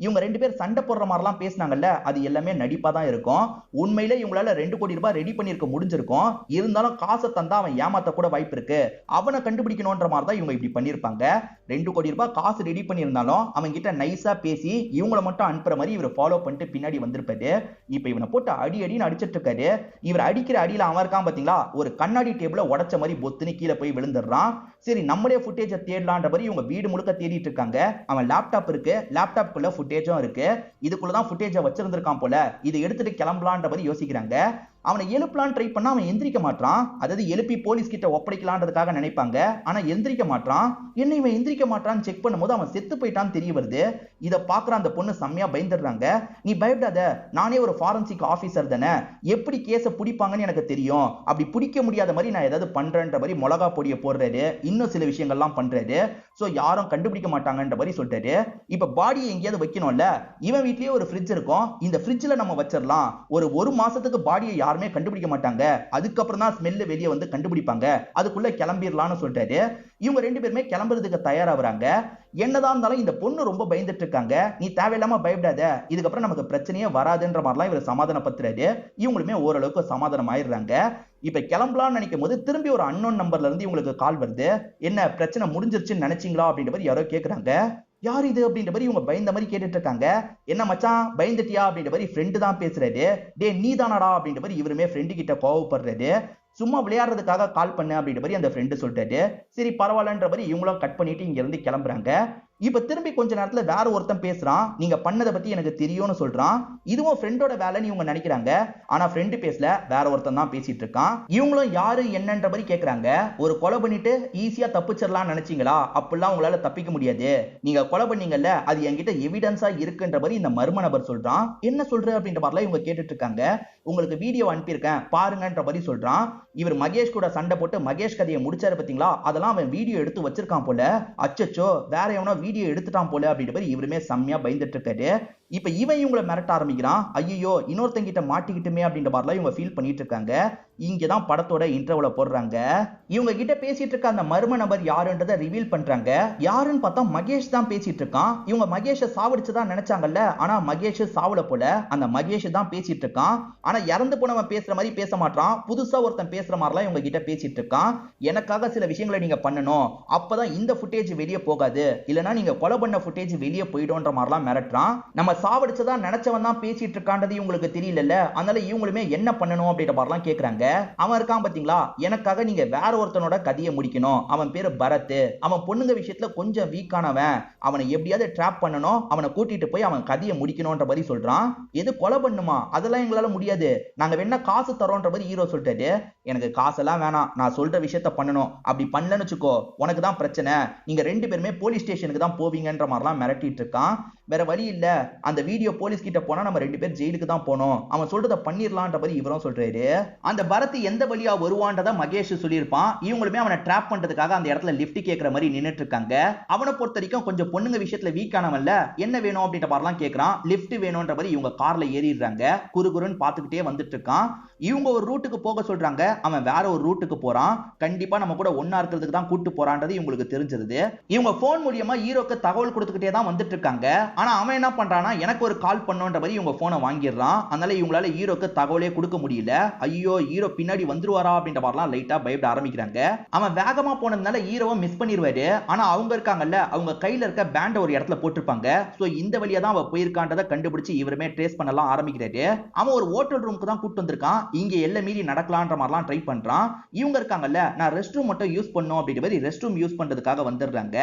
இவங்க 2 பேர் சண்டை போடுற மாதிரிலாம் பேசினாங்கல்ல, அது எல்லாமே நடிப்பா தான் இருக்கும். உண்மையிலே இவங்களால 2 கோடி ரூபாய் ரெடி பண்ணிருக்க முடிஞ்சிருக்கும். இருந்தாலும் காசை தந்தா அவன் ஏமாத்த கூட வாய்ப்பு இருக்கு, அவனை கண்டுபிடிக்கணும்ன்ற மாதிரி தான் இவங்க இப்படி பண்ணிருப்பாங்க. 2 கோடி ரூபாய் காசு ரெடி பண்ணியிருந்தாலும் அவங்க கிட்ட நைஸா பேசி இவங்களை மட்டும் அனுப்புற மாதிரி இவர் ஃபாலோ பண்ணிட்டு பின்னாடி வந்திருப்பாரு. இப்ப இவனை போட்டு அடி அடின்னு அடிச்சிட்டு இருக்காரு. இவர் அடிக்கிற அடியில அவன் இருக்கான் பாத்தீங்களா, ஒரு கண்ணாடி டேபிள உடைச்ச மாதிரி பொத்துன்னு கீழே போய் விழுந்துடுறான். சரி நம்மளே ஃபுட்டேஜை தேடலான்ற மாதிரி இவங்க வீடு முழுக்க தேடிட்டு இருக்காங்க. அவன் லேப்டாப் இருக்கு, லேப்டாப்குள்ள ஃபுட்டேஜும் இருக்கு, இதுக்குள்ளதான் ஃபுட்டேஜை வச்சிருந்திருக்கான் போல, இதை எடுத்துட்டு கிளம்பலான்ற மாதிரி யோசிக்கிறாங்க. அவனை எழுப்பலான்னு ட்ரை பண்ணா அவன் எந்திரிக்க மாட்டான். அதாவது எழுப்பி போலீஸ் கிட்ட ஒப்படைக்கலான்றதுக்காக நினைப்பாங்க, ஆனா எந்திரிக்க மாட்டான். என்ன இவன் எந்திரிக்க மாட்டான்னு செக் பண்ணும்போது அவன் செத்து போயிட்டான்னு தெரிய வருது. இதை பாக்குற அந்த பொண்ணு செம்மையா பயந்துடுறாங்க. நீ பயப்படாத, நானே ஒரு ஃபாரன்சிக் ஆபீசர் தானே, எப்படி கேஸை பிடிப்பாங்கன்னு எனக்கு தெரியும், அப்படி பிடிக்க முடியாத மாதிரி நான் ஏதாவது பண்றேன்ற மாதிரி மிளகா பொடியை போடுறாரு, இன்னும் சில விஷயங்கள்லாம் பண்றாரு. சோ யாரும் கண்டுபிடிக்க மாட்டாங்கன்ற மாதிரி சொல்லிட்டாரு. இப்ப பாடியை எங்கேயாவது வைக்கணும்ல, இவன் வீட்லயே ஒரு ஃப்ரிட்ஜ் இருக்கும், இந்த ஃப்ரிட்ஜ்ல நம்ம வச்சிடலாம், ஒரு மாசத்துக்கு பாடியை யாருமே கண்டுபிடிக்க மாட்டாங்க, அதுக்கப்புறம் தான் ஸ்மெல் வெளியே வந்து கண்டுபிடிப்பாங்க, அதுக்குள்ள கிளம்பிடலாம்னு சொல்லிட்டாரு. இவங்க 2 பேருமே கிளம்புறதுக்கு தயாராகிறாங்க. என்னதான் இருந்தாலும் இந்த பொண்ணு ரொம்ப பயந்துட்டு இருக்காங்க. நீ தேவையில்லாம பயப்படாத, இதுக்கப்புறம் நமக்கு பிரச்சனையே வராதுன்ற மாதிரிலாம் இவர் சமாதானப்படுத்துறாரு. இவங்களுமே ஓரளவுக்கு சமாதானம் ஆயிடுறாங்க. இப்ப கிளம்பலாம்னு நினைக்கும் போது திரும்பி ஒரு அன்னோன் நம்பர்ல இருந்து இவங்களுக்கு கால் வருது. என்ன பிரச்சனை முடிஞ்சிருச்சுன்னு நினைச்சீங்களா அப்படின்ற மாதிரி யாரோ கேக்குறாங்க. யார் இது அப்படின்ற மாதிரி இவங்க பயந்த மாதிரி கேட்டுட்டு இருக்காங்க. என்ன மச்சான் பயந்துட்டியா அப்படின்ற மாதிரி ஃப்ரெண்டு தான் பேசுறாரு. டே நீ தானடா அப்படின்ற மாதிரி இவருமே ஃப்ரெண்டு கிட்ட கோவப்படுறாரு. சும்மா விளையாடுறதுக்காக கால் பண்ணு அப்படின்ற மாதிரி அந்த ஃப்ரெண்டு சொல்லிட்டாரு. சரி பரவாயில்லன்ற மாதிரி இவங்களும் கட் பண்ணிட்டு இங்க இருந்து கிளம்புறாங்க. இப்ப திரும்பி கொஞ்ச நேரத்துல வேற ஒருத்தன் பேசுறான். நீங்க பண்ணதை பத்தி எனக்கு தெரியும்னு சொல்றான். இதுவும் ஃப்ரெண்டோட வேலைன்னு இவங்க நினைக்கிறாங்க. ஆனா ஃப்ரெண்டு பேசல, வேற ஒருத்தன் தான் பேசிட்டு இருக்கான். இவங்களும் யாரு என்னன்ற மாதிரி கேக்குறாங்க. ஒரு கொலை பண்ணிட்டு ஈஸியா தப்பிச்சிடலாம் நினைச்சீங்களா, அப்படிலாம் உங்களால தப்பிக்க முடியாது, நீங்க கொலை பண்ணீங்கல்ல அது என்கிட்ட எவிடன்ஸா இருக்குன்ற மாதிரி இந்த மர்ம நபர் சொல்றான். என்ன சொல்ற அப்படின்ற மாதிரிலாம் இவங்க கேட்டுட்டு இருக்காங்க. உங்களுக்கு வீடியோ அனுப்பியிருக்கேன் பாருங்கன்ற மாதிரி சொல்றான். இவர் மகேஷ் கூட சண்டை போட்டு மகேஷ் கதையை முடிச்சாரு பாத்தீங்களா, அதெல்லாம் அவன் வீடியோ எடுத்து வச்சிருக்கான் போல, அச்சச்சோ வேற எவனோ வீடியோ எடுத்துட்டான் போல அப்படின்ற மாதிரி இவருமே செம்மையா பயந்துட்டு இருக்காரு. இப்ப இவன் இவங்களை மிரட்ட ஆரம்பிக்கிறான். ஐயோ இன்னொருத்தங்கிட்ட மாட்டிக்கிட்டுமே அப்படின்ற மாதிரிலாம் இவங்க ஃபீல் பண்ணிட்டு இருக்காங்க. இங்கதான் படத்தோட இன்ட்ரோல போடுறாங்க. இவங்க கிட்ட பேசிட்டு இருக்க அந்த மர்ம நபர் யாருன்றதை ரிவீல் பண்றாங்க. யாருன்னு பார்த்தா மகேஷ் தான் பேசிட்டு இருக்கான். இவங்க மகேஷை சாவடிச்சுதான் நினைச்சாங்கல்ல, ஆனா மகேஷ் சாவல போல, அந்த மகேஷ் தான் பேசிட்டு இருக்கான். ஆனா இறந்து போனவன் பேசுற மாதிரி பேச மாட்டான், புதுசா ஒருத்தன் பேசுற மாதிரிலாம் இவங்க கிட்ட பேசிட்டு இருக்கான். எனக்காக சில விஷயங்களை நீங்க பண்ணணும், அப்பதான் இந்த ஃபுட்டேஜ் வெளியே போகாது, இல்லனா நீங்க கொலை பண்ண ஃபுட்டேஜ் வெளியே போயிடும்ன்ற மாதிரிலாம் மிரட்டுறான். நம்ம சாவடிச்சதா நினைச்சவன் தான் பேசிட்டு இருக்கான்றது இவங்களுக்கு தெரியல, அதனால இவங்களுமே என்ன பண்ணணும் அப்படின்ற மாதிரிலாம் கேக்குறாங்க. அவன் இருக்கான் பாத்தீங்களா, எனக்காக நீங்க வேற ஒருத்தனோட கதையை முடிக்கணும், அவன் பேரு பரத், அவன் பொண்ணுங்க விஷயத்துல கொஞ்சம் வீக்கானவன், அவனை எப்படியாவது ட்ராப் பண்ணணும், அவனை கூட்டிட்டு போய் அவன் கதையை முடிக்கணும்ன்ற மாதிரி சொல்றான். எது கொலை பண்ணுமா, அதெல்லாம் எங்களால முடியாது, நாங்க வேணா காசு தரோன்ற மாதிரி ஹீரோ சொல்லிட்டாரு. எனக்கு காசெல்லாம் வேணாம், நான் சொல்ற விஷயத்த பண்ணணும், அப்படி பண்ணலன்னு வச்சுக்கோ உனக்கு தான் பிரச்சனை, நீங்க 2 பேருமே போலீஸ் ஸ்டேஷனுக்கு தான் போவீங்கன்ற மாதிரிலாம் மிரட்டிட்டு இருக்கான். வேற வழி இல்ல, அந்த வீடியோ போலீஸ் கிட்ட போனா நம்ம 2 பேர் ஜெயிலுக்கு தான் போனோம், அவன் சொல்றத பண்ணிரலாம்ன்ற மாதிரி இவரும் சொல்றாரு. அந்த பரத் எந்த வழியா வருவான்றத மகேஷ் சொல்லியிருப்பான். இவங்களுமே அவனை ட்ராப் பண்றதுக்காக அந்த இடத்துல லிஃப்ட் கேக்குற மாதிரி நின்னுட்டு இருக்காங்க. அவனை பொறுத்த வரைக்கும் கொஞ்சம் பொண்ணுங்க விஷயத்துல வீக் ஆனவன்ல, என்ன வேணும் அப்படின்ற மாதிரிலாம் கேக்குறான். லிஃப்ட் வேணும்ன்ற மாதிரி இவங்க கார்ல ஏறிடுறாங்க. குறுகுறுன்னு பாத்துக்கிட்டே வந்துட்டு இருக்கான். இவங்க ஒரு ரூட்டுக்கு போக சொல்றாங்க, அவன் வேற ஒரு ரூட்டுக்கு போறான். கண்டிப்பா நம்ம கூட ஒன்னா இருக்கிறதுக்கு தான் கூட்டு போறான்றது இவங்களுக்கு தெரிஞ்சிருது. இவங்க போன் மூலியமா ஹீரோக்கு தகவல் கொடுத்துக்கிட்டே தான் வந்துட்டு இருக்காங்க. ஆனா அவன் என்ன பண்றானா, எனக்கு ஒரு கால் பண்ணுன்ற மாதிரி இவங்க போனை வாங்கிடுறான். அதனால இவங்களால ஹீரோக்கு தகவலே கொடுக்க முடியல. ஐயோ ஹீரோ பின்னாடி வந்துருவாரா அப்படின்ற மாதிரிலாம் லைட்டா பயப்பட ஆரம்பிக்கிறாங்க. அவன் வேகமா போனதுனால ஹீரோவை மிஸ் பண்ணிடுவாரு. ஆனா அவங்க இருக்காங்கல்ல, அவங்க கையில இருக்க பேண்ட ஒரு இடத்துல போட்டிருப்பாங்க. சோ இந்த வழியா தான் அவ போயிருக்கான்றத கண்டுபிடிச்சு இவருமே ட்ரேஸ் பண்ணலாம் ஆரம்பிக்கிறாரு. அவன் ஒரு ஹோட்டல் ரூமுக்கு தான் கூட்டு வந்திருக்கான். இங்க எல்லை மீறி நடக்கலான்ற மாதிரிலாம் ட்ரை பண்றான். இவங்க இருக்காங்கல்ல, நான் ரெஸ்ட் ரூம் மட்டும் யூஸ் பண்ணும் அப்படின்ற மாதிரி ரெஸ்ட் ரூம் யூஸ் பண்றதுக்காக வந்துடுறாங்க.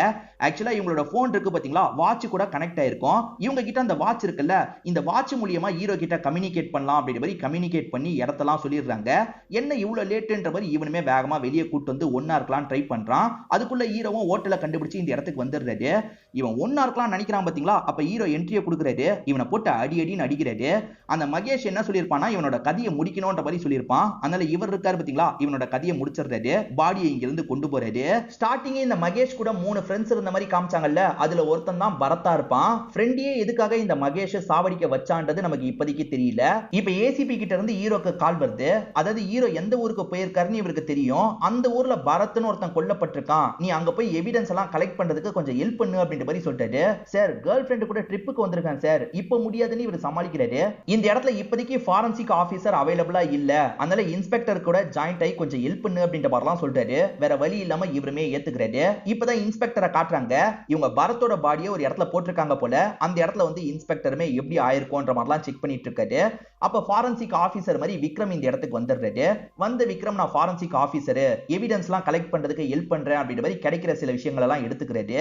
ஆக்சுவலா இவங்களோட போன் இருக்கு பாத்தீங்களா, வாட்ச் கூட கனெக்ட் ஆயிருக்கும். இவங்க கிட்ட அந்த வாட்ச் இருக்குல்ல, இந்த வாட்ச் மூலியமா ஹீரோ கிட்ட கம்யூனிகேட் பண்ணலாம் அப்படின்ற மாதிரி கம்யூனிகேட் பண்ணி இடத்தெல்லாம் சொல்லிடுறாங்க. என்ன இவ்வளவு லேட்ன்ற மாதிரி இவனுமே வேகமா வெளியே கூட்டு வந்து ஒன்னா இருக்கலாம் ட்ரை பண்றான். அதுக்குள்ள ஹீரோவும் ஹோட்டலை கண்டுபிடிச்சு இந்த இடத்துக்கு வந்துடுறாரு. இவன் ஒன்னா இருக்கலாம் நினைக்கிறான் பாத்தீங்களா, அப்ப ஹீரோ என்ட்ரியை கொடுக்குறாரு. இவனை போட்டு அடி அடின்னு அடிக்கிறாரு. அந்த மகேஷ் என்ன சொல்லியிருப்பானா, இவனோட கதையை முடிக்கணும்ன்ற மாதிரி சொல்லியிருப்பான். அதனால இவர் இருக்காரு பாத்தீங்களா, இவனோட கதையை முடிச்சிடுறாரு. பாடியை இங்க இருந்து கொண்டு போறாரு. ஸ்டார்டிங் இந்த மகேஷ் கூட 3 ஃப்ரெண்ட்ஸ் இருந்த மாதிரி காமிச்சாங்கல்ல, அதுல ஒருத்தன் தான் பரத்தா இருப்பான். ஃப்ரெண்டியே எதுக்காக இந்த மகேஷ் சாவடிக்க வச்சான்றது நமக்கு இப்போதைக்கு தெரியல. இப்ப ஏசிபி கிட்ட இருந்து ஹீரோக்கு கால் வருது. அதாவது ஹீரோ எந்த ஊருக்கு போயிருக்காருன்னு இவருக்கு தெரியும். அந்த ஊர்ல பரத்னு ஒருத்தன் கொல்லப்பட்டிருக்கான், நீ அங்க போய் எவிடன்ஸ் எல்லாம் கலெக்ட் பண்றதுக்கு கொஞ்சம் ஹெல்ப் பண்ணு அப்படின்ற மாதிரி சொல்லிட்டாரு. சார் கேர்ள் ஃப்ரெண்ட் கூட ட்ரிப்புக்கு வந்திருக்கான் சார், இப்ப முடியாதுன்னு இவர் சமாளிக்கிறாரு. இந்த இடத்துல இப்போதைக்கு ஃபாரன்சிக் ஆபீசர் அவைலபிளா இல்ல, அதனால இன்ஸ்பெக்டர் கூட ஜாயிண்ட் ஆகி கொஞ்சம் ஹெல்ப் பண்ணு அப்படின்ற மாதிரிலாம் சொல்றாரு. வேற வழி இல்லாம இவருமே ஏத்துக்கிறாரு. இப்பதான் இன்ஸ்பெக்டரை காட்டுறாங்க. இவங்க பரத்தோட பாடியை ஒரு இடத்துல போட்டிருக்காங்க போல. அந்த இடத்துல வந்து இன்ஸ்பெக்டருமே எப்படி ஆயிருக்கும்ன்ற மாதிரிலாம் செக் பண்ணிட்டு இருக்காரு. அப்ப ஃபாரன்சிக் ஆபீசர் மாதிரி விக்ரம் இந்த இடத்துக்கு வந்துடுறாரு. வந்த விக்ரம், நான் ஃபாரன்சிக் ஆபீசர், எவிடன்ஸ் எல்லாம் கலெக்ட் பண்றதுக்கு ஹெல்ப் பண்றேன் அப்படின்ற மாதிரி கிடைக்கிற சில விஷயங்கள் எல்லாம் எடுத்துக்கிறாரு.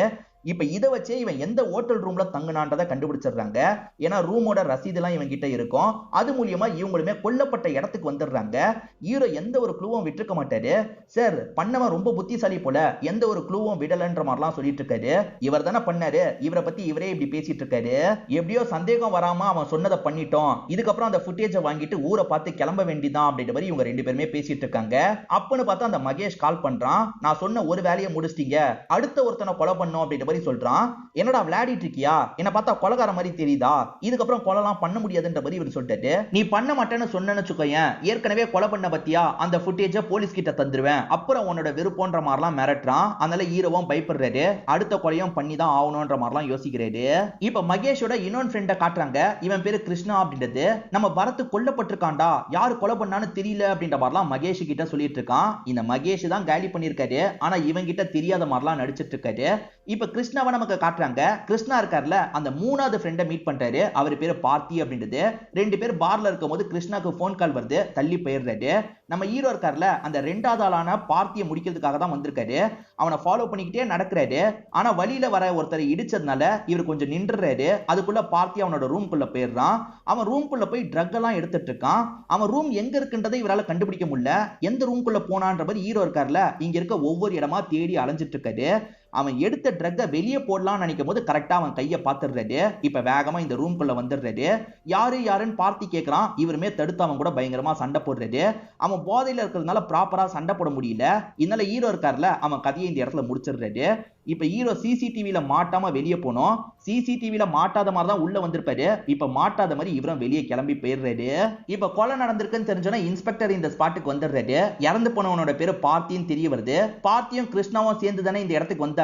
இப்ப இதை வச்சே இவன் எந்த ஹோட்டல் ரூம்ல தங்குனான்றதை கண்டுபிடிச்சிடுறாங்க. ஏன்னா ரூமோட ரசீது எல்லாம் இவன் கிட்ட இருக்கும். அது மூலியமா இவங்களுமே கொல்லப்பட்ட இடத்துக்கு வந்துடுறாங்க. ஹீரோ எந்த ஒரு க்ளூவும் விட்டுருக்க மாட்டாரு. சார் பண்ணவன் ரொம்ப புத்திசாலி போல, எந்த ஒரு க்ளூவும் விடலன்ற மாதிரிலாம் சொல்லிட்டு இருக்காரு. இவர் தானே பண்ணாரு, இவரை பத்தி இவரே இப்படி பேசிட்டு இருக்காரு. எப்படியோ சந்தேகம் வராம அவன் சொன்னதை பண்ணிட்டோம், இதுக்கப்புறம் அந்த ஃபுட்டேஜை வாங்கிட்டு ஊரை பார்த்து கிளம்ப வேண்டிதான் அப்படின்ற மாதிரி இவங்க 2 பேருமே பேசிட்டு இருக்காங்க. அப்பன்னு பார்த்தா அந்த மகேஷ் கால் பண்றான். நான் சொன்ன ஒரு வேலையை முடிச்சிட்டீங்க, அடுத்த ஒருத்தனை கொலை பண்ணும் அப்படின்ற சொல்றான். என்னடா விளையாடிட்டு இருக்கியா, என்ன பார்த்தா கொலைகார மாதிரி தெரியுதா, இதுக்கப்புறம் கொலைலாம் பண்ண முடியாதுன்ற மாதிரி இவர் சொல்லிட்டு, நீ பண்ண மாட்டேன்னு சொன்னேன்னு வச்சுக்கோயேன், ஏற்கனவே கொலை பண்ண பத்தியா அந்த ஃபுட்டேஜை போலீஸ் கிட்ட தந்துருவேன், அப்புறம் உன்னோட விருப்பம்ன்ற மாதிரிலாம் மிரட்டுறான். அதனால ஹீரோவும் பயப்படுறாரு. அடுத்த கொலையும் பண்ணி தான் ஆகணும்ன்ற மாதிரிலாம் யோசிக்கிறாரு. இப்ப மகேஷோட இன்னொரு ஃப்ரெண்டை காட்டுறாங்க. இவன் பேரு கிருஷ்ணா அப்படின்றது. நம்ம பரத் கொல்லப்பட்டிருக்காண்டா, யாரு கொலை பண்ணான்னு தெரியல அப்படின்ற மாதிரிலாம் மகேஷ் கிட்ட சொல்லிட்டு இருக்கான். இந்த மகேஷ் தான் காலி பண்ணிருக்காரு. ஆனா இவன் கிட்ட தெரியாத மாதிரிலாம் நடிச்சிட்டு இருக்காரு. இப்ப கிருஷ்ணாவை நமக்கு காட்டுறாங்க. கிருஷ்ணா இருக்கார்ல, அந்த 3வது ஃப்ரெண்டை மீட் பண்றாரு. அவர் பேரு பார்த்தி அப்படின்றது. 2 பேர் பார்ல இருக்கும்போது கிருஷ்ணாக்கு போன் கால் வருது, தள்ளி போயிடுறாரு. நம்ம ஹீரோ இருக்கார்ல, அந்த 2வது ஆளான பார்த்தியை முடிக்கிறதுக்காக தான் வந்திருக்காரு. அவனை ஃபாலோ பண்ணிக்கிட்டே நடக்கிறாரு. ஆனா வழியில வர ஒருத்தரை இடிச்சதுனால இவர் கொஞ்சம் நின்றுறாரு. அதுக்குள்ள பார்த்தி அவனோட ரூம்குள்ள போயிடுறான். அவன் ரூம்குள்ள போய் ட்ரக் எல்லாம் எடுத்துட்டு இருக்கான். அவன் ரூம் எங்க இருக்குன்றதை இவரால கண்டுபிடிக்க முடியல. எந்த ரூம்குள்ள போனான்ற மாதிரி ஹீரோ இருக்கார்ல, இங்க இருக்க ஒவ்வொரு இடமா தேடி அலைஞ்சிட்டு இருக்காரு. அவன் எடுத்த ட்ரக்கை வெளியே போடலாம்னு நினைக்கும் போது கரெக்டா அவன் கையை பார்த்துடுறாரு. இப்ப வேகமா இந்த ரூம்குள்ள வந்துடுறாரு. யாருன்னு பார்த்தி கேட்கறான். இவருமே தடுத்து அவன் கூட பயங்கரமா சண்டை போடுறாரு. அவன் போதையில இருக்கிறதுனால ப்ராப்பரா சண்டை போட முடியல. இதனால ஹீரோ இருக்கார்ல, அவன் கதையை இந்த இடத்துல முடிச்சிடுறாரு. இப்ப ஹீரோ சிசிடிவில மாட்டாம வெளியே போனோம். சிசிடிவில மாட்டாத மாதிரி தான் உள்ள வந்திருப்பாரு. இப்ப மாட்டாத மாதிரி இவரும் வெளியே கிளம்பி போயிடுறாரு. இப்ப கொலை நடந்திருக்குன்னு தெரிஞ்சோன்னா இன்ஸ்பெக்டர் இந்த ஸ்பாட்டுக்கு வந்துடுறாரு. இறந்து போனவனோட பேரு பார்த்தின்னு தெரிய வருது. பார்த்தியும் கிருஷ்ணாவும் சேர்ந்து தானே இந்த இடத்துக்கு வந்தாங்க.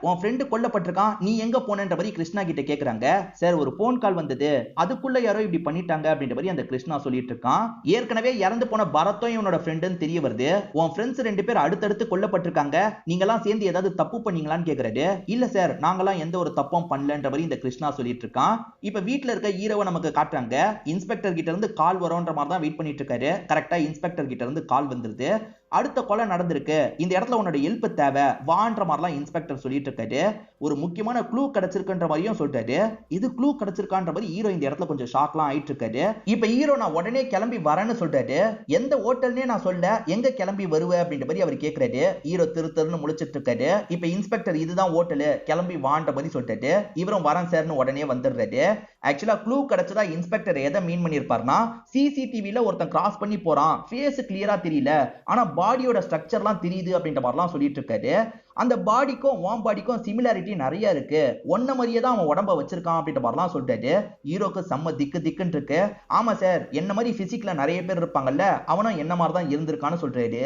உன் ஃப்ரெண்டு கொல்லப்பட்டிருக்கான், நீ எங்க போனன்ற மாதிரி கிருஷ்ணா கிட்ட கேக்குறாங்க. சார் ஒரு போன் கால் வந்தது, அதுக்குள்ள யாரோ இப்படி பண்ணிட்டாங்க அப்படின்ற மாதிரி அந்த கிருஷ்ணா சொல்லிட்டு இருக்கான். ஏற்கனவே இறந்து போன பரத்தும் இவனோட ஃப்ரெண்டுன்னு தெரிய வருது. உன் ஃப்ரெண்ட்ஸ் 2 பேர் அடுத்தடுத்து கொல்லப்பட்டிருக்காங்க, நீங்களாம் சேர்ந்து ஏதாவது தப்பு பண்ணீங்களான்னு கேக்குறாரு. இல்ல சார், நாங்களாம் எந்த ஒரு தப்பும் பண்ணலன்ற மாதிரி இந்த கிருஷ்ணா சொல்லிட்டு இருக்கான். இப்ப வீட்ல இருக்க ஹீரோவை நமக்கு காட்டுறாங்க. இன்ஸ்பெக்டர் கிட்ட இருந்து கால் வரும்ன்ற மாதிரி தான் வெயிட் பண்ணிட்டு இருக்காரு. கரெக்டா இன்ஸ்பெக்டர் கிட்ட இருந்து கால் வந்துருது. அடுத்த கொலை நடந்திருக்கு, இந்த இடத்துல உன்னோட ஹெல்ப் தேவை வான்ற மாதிரிலாம் இன்ஸ்பெக்டர் சொல்லிட்டு இருக்காரு. ஒரு முக்கியமான க்ளூ கிடைச்சிருக்குன்ற மாதிரியும் சொல்லிட்டாரு. இது க்ளூ கிடைச்சிருக்கான்ற மாதிரி ஹீரோ இந்த இடத்துல கொஞ்சம் ஷாக்லாம் ஆயிட்டு இருக்காரு. இப்ப ஹீரோ நான் உடனே கிளம்பி வரேன்னு சொல்லிட்டாரு. எந்த ஹோட்டல்னே நான் சொல்ல, எங்க கிளம்பி வருவ அப்படின்ற மாதிரி அவர் கேட்கிறாரு. ஹீரோ திருன்னு முழிச்சிட்டு இருக்காரு. இப்ப இன்ஸ்பெக்டர் இதுதான் ஹோட்டலு, கிளம்பி வான்ற மாதிரி சொல்லிட்டாரு. இவரும் வரேன் சார்னு உடனே வந்துடுறாரு. ஆக்சுவலா க்ளூ கிடைச்சதா இன்ஸ்பெக்டர் எதை மீன் பண்ணிருப்பாருன்னா, சிசிடிவில ஒருத்தன் கிராஸ் பண்ணி போறான், ஃபேஸ் கிளியரா தெரியல, ஆனா பாடியோட ஸ்ட்ரக்சர்லாம் தெரியுது அப்படின்ற மாதிரிலாம் சொல்லிட்டு இருக்காரு. அந்த பாடிக்கும் வாம் பாடிக்கும் சிமிலாரிட்டி நிறைய இருக்கு, ஒன்ன மாதிரியே தான் அவன் உடம்ப வச்சிருக்கான் அப்படின்ற மாதிரிலாம் சொல்லிட்டாரு. ஹீரோக்கு செம்ம திக்குன்னு இருக்கு. ஆமா சார், என்ன மாதிரி பிசிக்ல நிறைய பேர் இருப்பாங்கல்ல, அவனும் என்ன மாதிரி தான் இருந்திருக்கான்னு சொல்றாரு.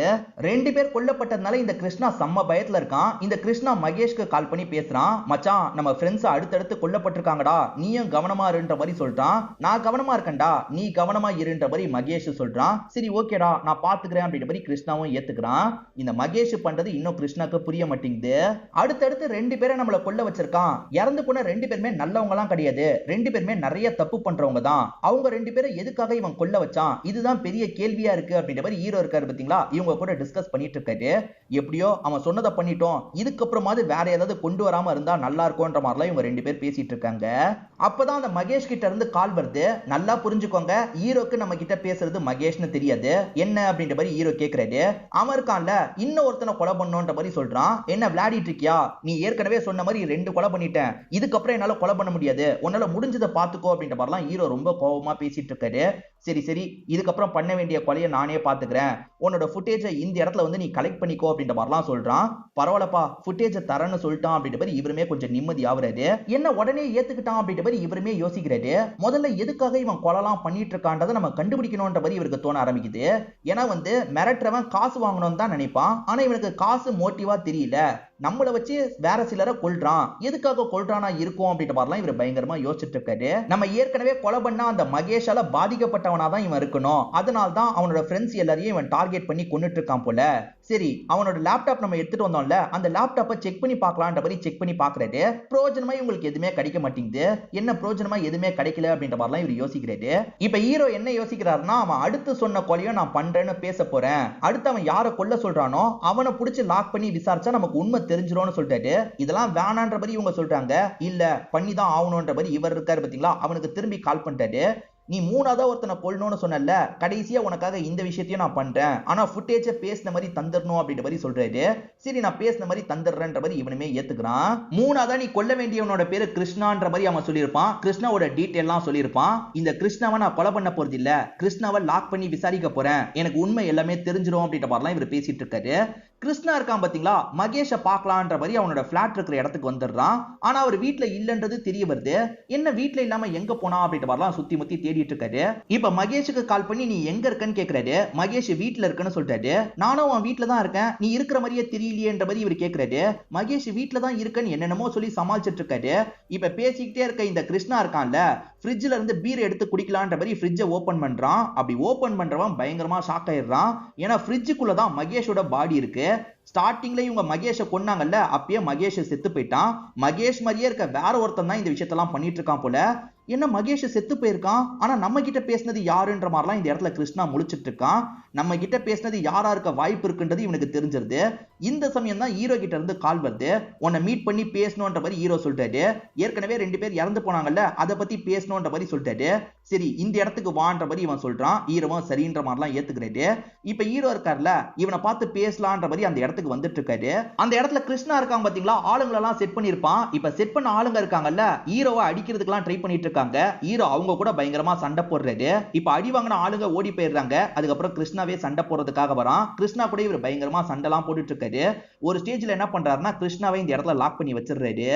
2 பேர் கொல்லப்பட்டதுனால இந்த கிருஷ்ணா செம்ம பயத்துல இருக்கான். இந்த கிருஷ்ணா மகேஷ்க்கு கால் பண்ணி பேசுறான். மச்சான், நம்ம ஃப்ரெண்ட்ஸ் அடுத்தடுத்து கொல்லப்பட்டிருக்காங்கடா, நீயும் கவனமா இருன்ற மாதிரி சொல்றான். நான் கவனமா இருக்கேன்டா, நீ கவனமா இருன்ற மாதிரி மகேஷ் சொல்றான். சரி ஓகேடா, நான் பாத்துக்கிறேன் அப்படின்ற மாதிரி கிருஷ்ணாவும் ஏத்துக்கிறான். இந்த மகேஷ் பண்றது இன்னும் கிருஷ்ணாக்கு புரிய மாட்டேங்குது. அடுத்தடுத்து 2 பேரை நம்மள கொல்ல வச்சிருக்கான். இறந்து போன 2 பேருமே நல்லவங்க எல்லாம் கிடையாது, 2 பேருமே நிறைய தப்பு பண்றவங்க தான். அவங்க 2 பேரை எதுக்காக இவன் கொல்ல வச்சான், இதுதான் பெரிய கேள்வியா இருக்கு அப்படின்ற மாதிரி ஹீரோ இருக்காரு பாத்தீங்களா, இவங்க கூட டிஸ்கஸ் பண்ணிட்டு இருக்காரு. எப்படியோ அவன் சொன்னதை பண்ணிட்டோம், இதுக்கப்புறமாவது வேற ஏதாவது கொண்டு வராம இருந்தா நல்லா இருக்கும்ன்ற மாதிரிலாம் இவங்க 2 பேர் பேசிட்டு இருக்காங்க. அப்பதான் அந்த மகேஷ் கிட்ட இருந்து கால் வருது. நல்லா புரிஞ்சுக்கோங்க, ஹீரோக்கு நம்ம கிட்ட பேசுறது மகேஷ்னு தெரியாது. என்ன அப்படின்ற மாதிரி ஹீரோ கேக்குறாரு. அவன் இருக்கான்ல, இன்னும் ஒருத்தனை கொலை பண்ணோன்ற மாதிரி சொல்றான். என்ன விளையாடிட்டு இருக்கியா, நீ ஏற்கனவே சொன்ன மாதிரி 2 கொலை பண்ணிட்டேன், இதுக்கப்புறம் என்னால கொலை பண்ண முடியாது, உன்னால முடிஞ்சதை பாத்துக்கோ அப்படின்ற மாதிரிலாம் ஹீரோ ரொம்ப கோபமா பேசிட்டு இருக்காரு. சரி சரி, இதுக்கப்புறம் பண்ண வேண்டிய கொலையை நானே பாத்துக்கிறேன், உன்னோட ஃபுட்டேஜை இந்த இடத்துல வந்து நீ கலெக்ட் பண்ணிக்கோ அப்படின்ற மாதிரிலாம் சொல்றான். பரவாயில்லப்பா, ஃபுட்டேஜை தரேன்னு சொல்லிட்டான் அப்படின்ற மாதிரி இவருமே கொஞ்சம் நிம்மதி ஆகுறாரு. என்ன உடனே ஏத்துக்கிட்டான் அப்படின்ற மாதிரி இவருமே யோசிக்கிறாரு. முதல்ல எதுக்காக இவன் கொலைலாம் பண்ணிட்டு இருக்கான்றதை நம்ம கண்டுபிடிக்கணும்ன்ற மாதிரி இவருக்கு தோண ஆரம்பிக்குது. ஏன்னா வந்து மிரட்டுறவன் காசு வாங்கணும்னு தான் நினைப்பான், ஆனா இவனுக்கு காசு மோட்டிவா தெரியல, நம்மள வச்சு வேற சிலரை கொல்றான், எதுக்காக கொல்றானா இருக்கும் அப்படின்ற மாதிரிலாம் இவர் பயங்கரமா யோசிச்சுட்டு இருக்காரு. நம்ம ஏற்கனவே கொலை பண்ணா அந்த மகேஷால பாதிக்கப்பட்டவனா தான் இவன் இருக்கணும், அதனால தான் அவனோட ஃப்ரெண்ட்ஸ் எல்லாரையும் இவன் டார்கெட் பண்ணி கொன்னுட்டு இருக்கான் போல. சரி, அவனோட லேப்டாப் நம்ம எடுத்துட்டு வந்தோம்ல, அந்த லேப்டாப்பை செக் பண்ணி பார்க்கலான்ற மாதிரி செக் பண்ணி பார்க்கறாரு. பிரோஜனமா இவங்களுக்கு எதுவுமே கிடைக்க மாட்டேங்குது. என்ன பிரோஜனமா எதுவுமே கிடைக்கல அப்படின்ற மாதிரிலாம் இவர் யோசிக்கிறாரு. இப்ப ஹீரோ என்ன யோசிக்கிறாருன்னா, அவன் அடுத்து சொன்ன கொலையும் நான் பண்றேன்னு பேச போறேன், அடுத்து அவன் யாரை கொல்ல சொல்றானோ அவனை பிடிச்சி லாக் பண்ணி விசாரிச்சா நமக்கு உண்மை தெரிஞ்சிரும்னு சொல்லிட்டாரு. இதெல்லாம் வேணான்ற மாதிரி இவங்க சொல்றாங்க. இல்ல பண்ணி தான் ஆகணும்ன்ற மாதிரி இவர் இருக்காரு பாத்தீங்களா, அவனுக்கு திரும்பி கால் பண்ணிட்டாரு. நீ 3ஆவதா ஒருத்தனை கொல்லணும்னு சொன்னல, கடைசியா உனக்காக இந்த விஷயத்தையும் நான் பண்றேன், ஆனா ஃபுட்டேஜை பேசின மாதிரி தந்துடணும் அப்படின்ற மாதிரி சொல்றாரு. சரி, நான் பேசின மாதிரி தந்துடுறேன்ற மாதிரி இவனுமே ஏத்துக்கிறான். 3ஆவதா நீ கொல்ல வேண்டியவனோட பேரு கிருஷ்ணான்ற மாதிரி அவன் சொல்லியிருப்பான். கிருஷ்ணாவோட டீட்டெயிலாம் சொல்லியிருப்பான். இந்த கிருஷ்ணாவை நான் கொலை பண்ண போறது இல்ல, கிருஷ்ணாவை லாக் பண்ணி விசாரிக்க போறேன், எனக்கு உண்மை எல்லாமே தெரிஞ்சிடும் அப்படின்ற மாதிரிலாம் இவர் பேசிட்டு இருக்காரு. கிருஷ்ணா இருக்கான் பாத்தீங்களா, மகேஷை பார்க்கலான்ற மாதிரி அவனோட பிளாட் இருக்கிற இடத்துக்கு வந்துடுறான். ஆனா அவர் வீட்டுல இல்லன்றது தெரிய வருது. என்ன வீட்டுல இல்லாம எங்க போனா அப்படின்ற மாதிரிலாம் சுத்தி முத்தி தேடிட்டு இருக்காரு. இப்ப மகேஷுக்கு கால் பண்ணி நீ எங்க இருக்கன்னு கேக்குறாரு. மகேஷ் வீட்டுல இருக்குன்னு சொல்லிட்டாரு. நானும் அவன் வீட்டுல தான் இருக்கேன், நீ இருக்கிற மாதிரியே தெரியலையேன்ற மாதிரி இவர் கேக்குறாரு. மகேஷ் வீட்டுல தான் இருக்கன்னு என்னென்னமோ சொல்லி சமாளிச்சிட்டு இருக்காரு. இப்ப பேசிக்கிட்டே இருக்க இந்த கிருஷ்ணா இருக்கான்ல, ஃப்ரிட்ஜ்ல இருந்து பீர் எடுத்து குடிக்கலான்ற மாதிரி ஃப்ரிட்ஜை ஓபன் பண்றான். அப்படி ஓபன் பண்றவன் பயங்கரமா ஷாக் ஆயிடுறான். ஏன்னா ஃப்ரிட்ஜுக்குள்ளதான் மகேஷோட பாடி இருக்கு. ஸ்டார்டிங்ல இவங்க மகேஷை கொன்னாங்கல்ல, அப்பயே மகேஷ் செத்து போயிட்டான். மகேஷ் மாதிரியே இருக்க வேற ஒருத்தன் தான் இந்த விஷயத்தெல்லாம் பண்ணிட்டு இருக்கான் போல. என்ன மகேஷ் செத்து போயிருக்கான், ஆனா நம்ம கிட்ட பேசினது யாருன்ற மாதிரிலாம் இந்த இடத்துல கிருஷ்ணா முழிச்சிட்டு இருக்கான். நம்ம கிட்ட பேசினது யாரா இருக்க வாய்ப்பு இருக்குன்றது இவனுக்கு தெரிஞ்சிருது. இந்த சமயம் தான் ஹீரோ கிட்ட இருந்து கால் வருது. உன்னை மீட் பண்ணி பேசணும்ன்ற மாதிரி ஹீரோ சொல்லிட்டாரு. ஏற்கனவே 2 பேர் இறந்து போனாங்கல்ல, அதை பத்தி பேசணும்ன்ற மாதிரி சொல்லிட்டாரு. சரி, இந்த இடத்துக்கு வான்ற மாதிரி இவன் சொல்றான். ஹீரோவும் சரின்ற மாதிரிலாம் ஏத்துக்கிறாரு. இப்ப ஹீரோ இருக்கார்ல, இவனை பார்த்து பேசலான்ற மாதிரி அந்த இடத்துக்கு வந்துட்டு இருக்காரு. அந்த இடத்துல கிருஷ்ணா இருக்காங்க பாத்தீங்களா, ஆளுங்களெல்லாம் செட் பண்ணிருப்பான். இப்ப செட் பண்ண ஆளுங்க இருக்காங்கல்ல, ஹீரோவை அடிக்கிறதுக்கெல்லாம் ட்ரை பண்ணிட்டு இருக்காங்க. ஹீரோ அவங்க கூட பயங்கரமா சண்டை போடுறாரு. இப்ப அடி வாங்கின ஆளுங்க ஓடி போயிடுறாங்க. அதுக்கப்புறம் கிருஷ்ணாவே சண்டை போடுறதுக்காக வரான். கிருஷ்ணா கூட இவர் பயங்கரமா சண்டைலாம் போட்டுட்டு இருக்காரு. ஒரு ஸ்டேஜ்ல என்ன பண்றாருன்னா, கிருஷ்ணாவை இந்த இடத்துல லாக் பண்ணி வச்சிடுறாரு.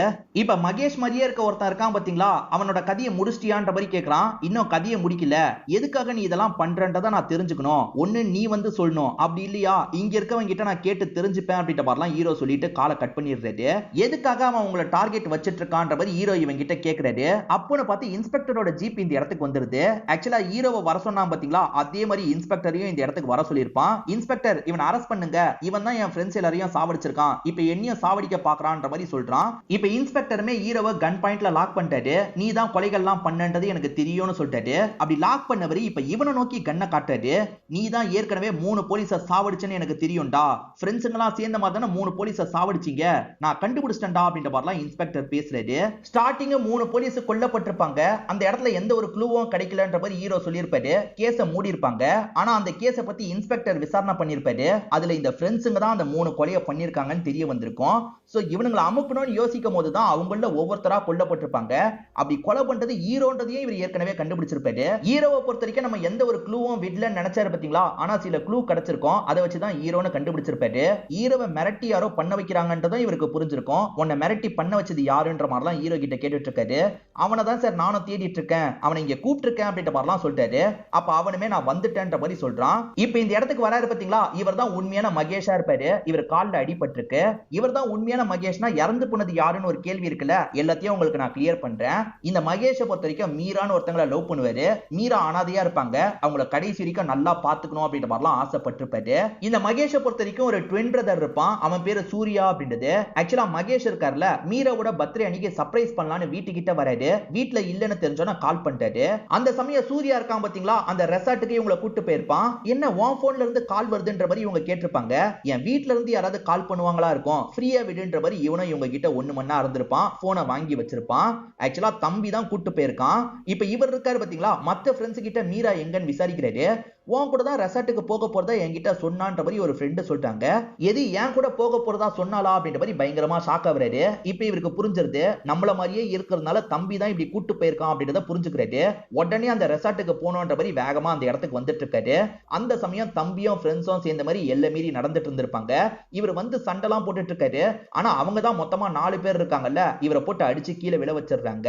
இப்ப மகேஷ் மாதிரியே இருக்க ஒருத்தன் இருக்கான் பாத்தீங்களா, அவனோட கதையை முடிச்சிட்டியான்ற மாதிரி கேக்குறான். இன்னும் கதையை முடிக்கல, எதுக்காக நீ இதெல்லாம் பண்றன்றதை நான் தெரிஞ்சுக்கணும், ஒண்ணு நீ வந்து சொல்லணும், அப்படி இல்லையா இங்க இருக்கவங்க கிட்ட நான் கேட்டு தெரிஞ்சுப்பேன் அப்படின்ற மாதிரிலாம் ஹீரோ சொல்லிட்டு காலை கட் பண்ணிடுறாரு. எதுக்காக அவன் உங்களை டார்கெட் வச்சிட்டு இருக்கான்ற மாதிரி ஹீரோ இவன் கிட்ட கேக்குறாரு. அப்போன்னு பார்த்து இன்ஸ்பெக்டரோட ஜீப் இந்த இடத்துக்கு வந்துருது. ஆக்சுவலா ஹீரோவை வர சொன்னா பாத்தீங்களா, அதே மாதிரி இன்ஸ்பெக்டரையும் இந்த இடத்துக்கு வர சொல்லியிருப்பான். இன்ஸ்பெக்டர் இவனை அரெஸ்ட் பண்ணுங்க, இவன் தான் என் ஃப்ரெண்ட்ஸ் எல்லாரையும் சாவடிச்சிருக்கான், இப்ப என்னையும் சாவடிக்க பாக்குறான்ற மாதிரி சொல்றான். இப்ப இன்ஸ்பெக்டருமே ஹீரோவை கன் பாயிண்ட்ல லாக் பண்ணிட்டாரு. நீ தான் கொலைகள்லாம் பண்ணன்றது எனக்கு தெரியும்னு சொல்லிட்டாரு. அப்படி லாக் பண்ணவரு இப்ப இவனை நோக்கி கண்ணை காட்டாரு. நீ தான் ஏற்கனவே 3 போலீஸ சாவடிச்சேன்னு எனக்கு தெரியும்டா, ஃப்ரெண்ட்ஸுங்களாம் சேர்ந்த மாதிரி தானே 3 போலீஸ சாவடிச்சீங்க, நான் கண்டுபிடிச்சிட்டேன்டா அப்படின்ற மாதிரிலாம் இன்ஸ்பெக்டர் பேசுறாரு. ஸ்டார்டிங் 3 போலீஸ் கொல்லப்பட்டிருப்பாங்க, அந்த இடத்துல எந்த ஒரு க்ளூவும் கிடைக்கலன்ற மாதிரி ஹீரோ சொல்லியிருப்பாரு. கேஸ மூடி இருப்பாங்க. ஆனா அந்த கேஸ பத்தி இன்ஸ்பெக்டர் விசாரணை பண்ணிருப்பாரு. அதுல இந்த ஃப்ரெண்ட்ஸுங்க தான் அந்த 3 கொலையை பண்ணிருக்காங்கன்னு தெரிய வந்திருக்கும். சோ இவனுங்களை அமுக்கணும்னு யோசிக்கும் போதுதான் அவங்கள ஒவ்வொருத்தரா கொல்லப்பட்டிருப்பாங்க. அப்படி கொலை பண்றது ஹீரோன்றதையும் இவர் ஏற்கனவே கண்டுபிடிச்சிருப்பாரு. ஹீரோவை பொறுத்த வரைக்கும் நம்ம எந்த ஒரு க்ளூவும் விடலன்னு நினைச்சாரு பாத்தீங்களா, ஆனா சில க்ளூ கிடைச்சிருக்கும். அதை வச்சுதான் ஹீரோன்னு கண்டுபிடிச்சிருப்பாரு. ஹீரோவை மிரட்டி யாரோ பண்ண வைக்கிறாங்கன்றதும் இவருக்கு புரிஞ்சிருக்கும். உன்னை மிரட்டி பண்ண வச்சது யாருன்ற மாதிரிலாம் ஹீரோ கிட்ட கேட்டுட்டு இருக்காரு. அவனை தான் சார் நானும் தேடிட்டு இருக்கேன், அவனை இங்க கூப்பிட்டு இருக்கேன் அப்படின்ற மாதிரிலாம் சொல்லிட்டாரு. அப்ப அவனுமே நான் வந்துட்டேன்ற மாதிரி சொல்றான். இப்ப இந்த இடத்துக்கு வராரு பாத்தீங்களா, இவர் தான் உண்மையான மகேஷா இருப்பாரு. இவர் கால்ல அடிபட்டிருக்கு. இவர் தான் உண்மையான மகேஷ்னா இறந்து போனது யாருன்னு ஒரு கேள்வி இருக்குல்ல, எல்லாத்தையும் உங்களுக்கு நான் கிளியர் பண்றேன். இந்த மகேஷை பொறுத்த வரைக்கும் மீரான்னு ஒருத்தங்களை லவ் பண்ணுவாரு. மீரா அனாதையா இருப்பாங்க, அவங்கள கடைசி வரைக்கும் நல்லா பாத்துக்கணும் அப்படின்ற மாதிரிலாம் ஆசைப்பட்டிருப்பாரு. இந்த மகேஷை பொறுத்த வரைக்கும் ஒரு ட்வின் பிரதர் இருப்பான், அவன் பேரு சூர்யா அப்படின்றது. ஆக்சுவலா மகேஷ் இருக்கார்ல, மீராவோட பர்த்டே அன்னைக்கு சர்ப்ரைஸ் பண்ணலாம்னு வீட்டுக்கிட்ட வராரு. வீட்டுல இல்லன்னு தெரிஞ்சோன்னா கால் பண்ணிட்டாரு. அந்த சமயம் சூர்யா இருக்கான் பாத்தீங்களா, அந்த ரெசார்ட்டுக்கு இவங்களை கூட்டு போயிருப்பான். என்ன உன் போன்ல இருந்து கால் வருதுன்ற மாதிரி இவங்க கேட்டிருப்பாங்க. என் வீட்டுல இருந்து யாராவது கால் பண்ணுவாங்களா இருக்கும், ஃப்ரீயா விடுன்ற மாதிரி இவனும் இவங்க கிட்ட 1 மணி நேரம் இருந்திருப்பான். போனை வாங்கி வச்சிருப்பான். ஆக்சுவலா தம்பி தான் கூட்டு போயிருக்கான். இப்ப இவர் இருக்காரு பாத்தீங்களா, மத்த ஃப்ரெண்ட்ஸ் கிட்ட மீரா எங்கன்னு விசாரிக்கிறாரு. உன் கூட தான் ரெசார்ட்டுக்கு போக போறதா என்கிட்ட சொன்னான்ற மாதிரி ஒரு ஃப்ரெண்டு சொல்லிட்டாங்க. எது என் கூட போக போறதா சொன்னாலா அப்படின்ற மாதிரி பயங்கரமா ஷாக் ஆகுறாரு. இப்ப இவருக்கு புரிஞ்சிருது, நம்மள மாதிரியே இருக்கிறதுனால தம்பி தான் இப்படி கூட்டு போயிருக்கான் அப்படின்றத புரிஞ்சுக்கிறாரு. உடனே அந்த ரெசார்ட்டுக்கு போனோன்ற மாதிரி வேகமா அந்த இடத்துக்கு வந்துட்டு இருக்காரு. அந்த சமயம் தம்பியும் ஃப்ரெண்ட்ஸும் சேர்ந்த மாதிரி எல்லை மீறி நடந்துட்டு இருந்திருப்பாங்க. இவர் வந்து சண்டைலாம் போட்டுட்டு இருக்காரு. ஆனா அவங்க தான் மொத்தமா 4 பேர் இருக்காங்கல்ல, இவரை போட்டு அடிச்சு கீழே விழ வச்சிடுறாங்க.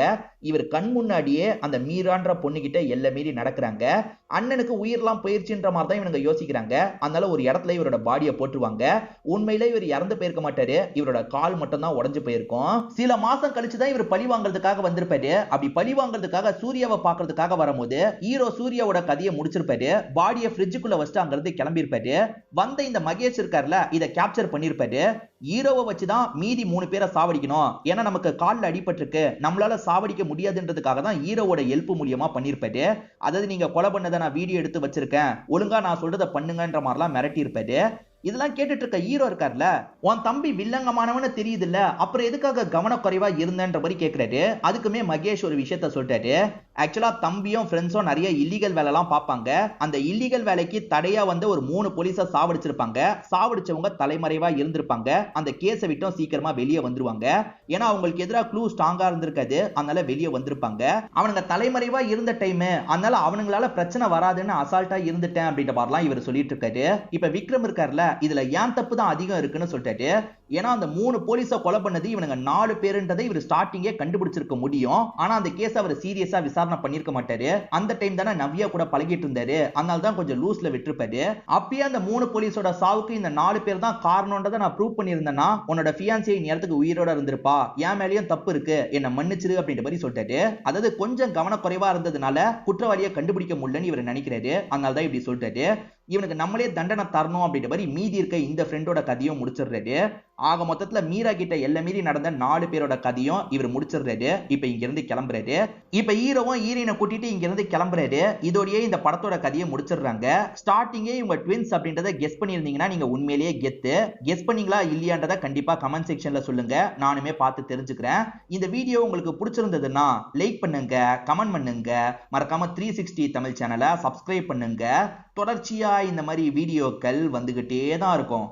இவர் கண் முன்னாடியே அந்த மீரான்ற பொண்ணுகிட்ட எல்லை மீறி நடக்கிறாங்க. அண்ணனுக்கு உயிரெல்லாம் போயிருச்சுன்ற மாதிரி தான் இவங்க யோசிக்கிறாங்க. அதனால ஒரு இடத்துல இவரோட பாடியை போட்டுருவாங்க. உண்மையில இவர் இறந்து போயிருக்க மாட்டாரு, இவரோட கால் மட்டும் தான் உடைஞ்சு போயிருக்கும். சில மாசம் கழிச்சு தான் இவர் பழி வாங்குறதுக்காக வந்திருப்பாரு. அப்படி பழி வாங்குறதுக்காக சூர்யாவை பாக்குறதுக்காக வரும்போது ஹீரோ சூர்யாவோட கதையை முடிச்சிருப்பாரு. பாடியை ஃப்ரிட்ஜுக்குள்ள வச்சுட்டு அங்க இருந்து கிளம்பியிருப்பாரு. வந்த இந்த மகேஷ் இருக்கார்ல, இதை கேப்சர் பண்ணிருப்பாரு. ஹீரோவை வச்சுதான் மீதி 3 பேரை சாவடிக்கணும், ஏன்னா நமக்கு கால்ல அடிபட்டிருக்கு, நம்மளால சாவடிக்க முடியாதுன்றதுக்காக தான் ஹீரோவோட ஹெல்ப் மூலியமா பண்ணிருப்பாரு. அதாவது நீங்க கொலை பண்ணதை நான் வீடியோ எடுத்து வச்சிருக்கேன், ஒழுங்கா நான் சொல்றதை பண்ணுங்கன்ற மாதிரிலாம் மிரட்டி இருப்பாரு. இதெல்லாம் கேட்டுட்டு இருக்க ஹீரோ இருக்கார்ல, உன் தம்பி வில்லங்கமானவனு தெரியுது இல்ல, அப்புறம் எதுக்காக கவனக்குறைவா இருந்தன்ற மாதிரி கேட்கிறாரு. அதுக்குமே மகேஷ் ஒரு விஷயத்த சொல்லிட்டாரு. ஆக்சுவலா தம்பியும் ஃப்ரெண்ட்ஸும் நிறைய இல்லீகல் வேலை எல்லாம் பார்ப்பாங்க. அந்த இல்லீகல் வேலைக்கு தடையா வந்து ஒரு 3 போலீஸை சாவடிச்சிருப்பாங்க. சாவடிச்சவங்க தலைமறைவா இருந்திருப்பாங்க. அந்த கேஸை விட்டும் சீக்கிரமா வெளியே வந்துருவாங்க. ஏன்னா அவங்களுக்கு எதிராக க்ளூ ஸ்ட்ராங்கா இருந்திருக்காது, அதனால வெளியே வந்திருப்பாங்க. அவனுங்க தலைமறைவா இருந்த டைம், அதனால அவனுங்களால பிரச்சனை வராதுன்னு அசால்ட்டா இருந்துட்டேன் அப்படின்ற மாதிரிலாம் இவர் சொல்லிட்டு இருக்காரு. இப்ப விக்ரம் இருக்காருல, இதுல ஏன் தப்பு தான் அதிகம் இருக்குன்னு சொல்லிட்டாரு. ஏன்னா அந்த 3 போலீஸை கொலை பண்ணது இவனுங்க 4 பேருன்றதை இவர் ஸ்டார்டிங்கே கண்டுபிடிச்சிருக்க முடியும். ஆனா அந்த கேஸ் அவர் சீரியஸா விசாரணை பண்ணிருக்க மாட்டாரு. அந்த டைம் தானே நவ்யா கூட பழகிட்டு இருந்தாரு, அதனால தான் கொஞ்சம் லூஸ்ல விட்டுருப்பாரு. அப்பயே அந்த 3 போலீஸோட சாவுக்கு இந்த 4 பேர் தான் காரணம்ன்றதை நான் ப்ரூவ் பண்ணியிருந்தேன்னா உன்னோட ஃபியான்சியை நேரத்துக்கு உயிரோட இருந்திருப்பா, என் மேலேயும் தப்பு இருக்கு, என்ன மன்னிச்சிரு அப்படின்ற மாதிரி சொல்லிட்டாரு. அதாவது கொஞ்சம் கவனக்குறைவா இருந்ததுனால குற்றவாளியை கண்டுபிடிக்க முடியலன்னு இவர் நினைக்கிறாரு. அதனால தான் இப்படி சொல்லிட்டாரு. இவனுக்கு நம்மளே தண்டனை தரணும் அப்படின்ற மாதிரி மீதி இருக்க இந்த ஃப்ரெண்டோட கதையும் முடிச்சிடுறாரு. ஆக மொத்தத்துல மீரா கிட்ட எல்லாம் மீறி நடந்த 4 பேரோட கதையும் இவர் முடிச்சிடுறாரு. இப்ப இங்க இருந்து கிளம்புறாரு. இப்ப ஹீரோவும் ஹீரோயினை கூட்டிட்டு இங்க இருந்து கிளம்புறாரு. இதோடயே இந்த படத்தோட கதையை முடிச்சிடுறாங்க. ஸ்டார்டிங்கே இவங்க ட்வின்ஸ் அப்படின்றத கெஸ் பண்ணியிருந்தீங்கன்னா நீங்க உண்மையிலேயே கெத்து. கெஸ் பண்ணீங்களா இல்லையான்றத கண்டிப்பா கமெண்ட் செக்ஷன்ல சொல்லுங்க, நானுமே பார்த்து தெரிஞ்சுக்கிறேன். இந்த வீடியோ உங்களுக்கு பிடிச்சிருந்ததுன்னா லைக் பண்ணுங்க, கமெண்ட் பண்ணுங்க, மறக்காம 360 தமிழ் சேனலை சப்ஸ்கிரைப் பண்ணுங்க. தொடர்ச்சியா இந்த மாதிரி வீடியோக்கள் வந்துகிட்டே தான் இருக்கும்.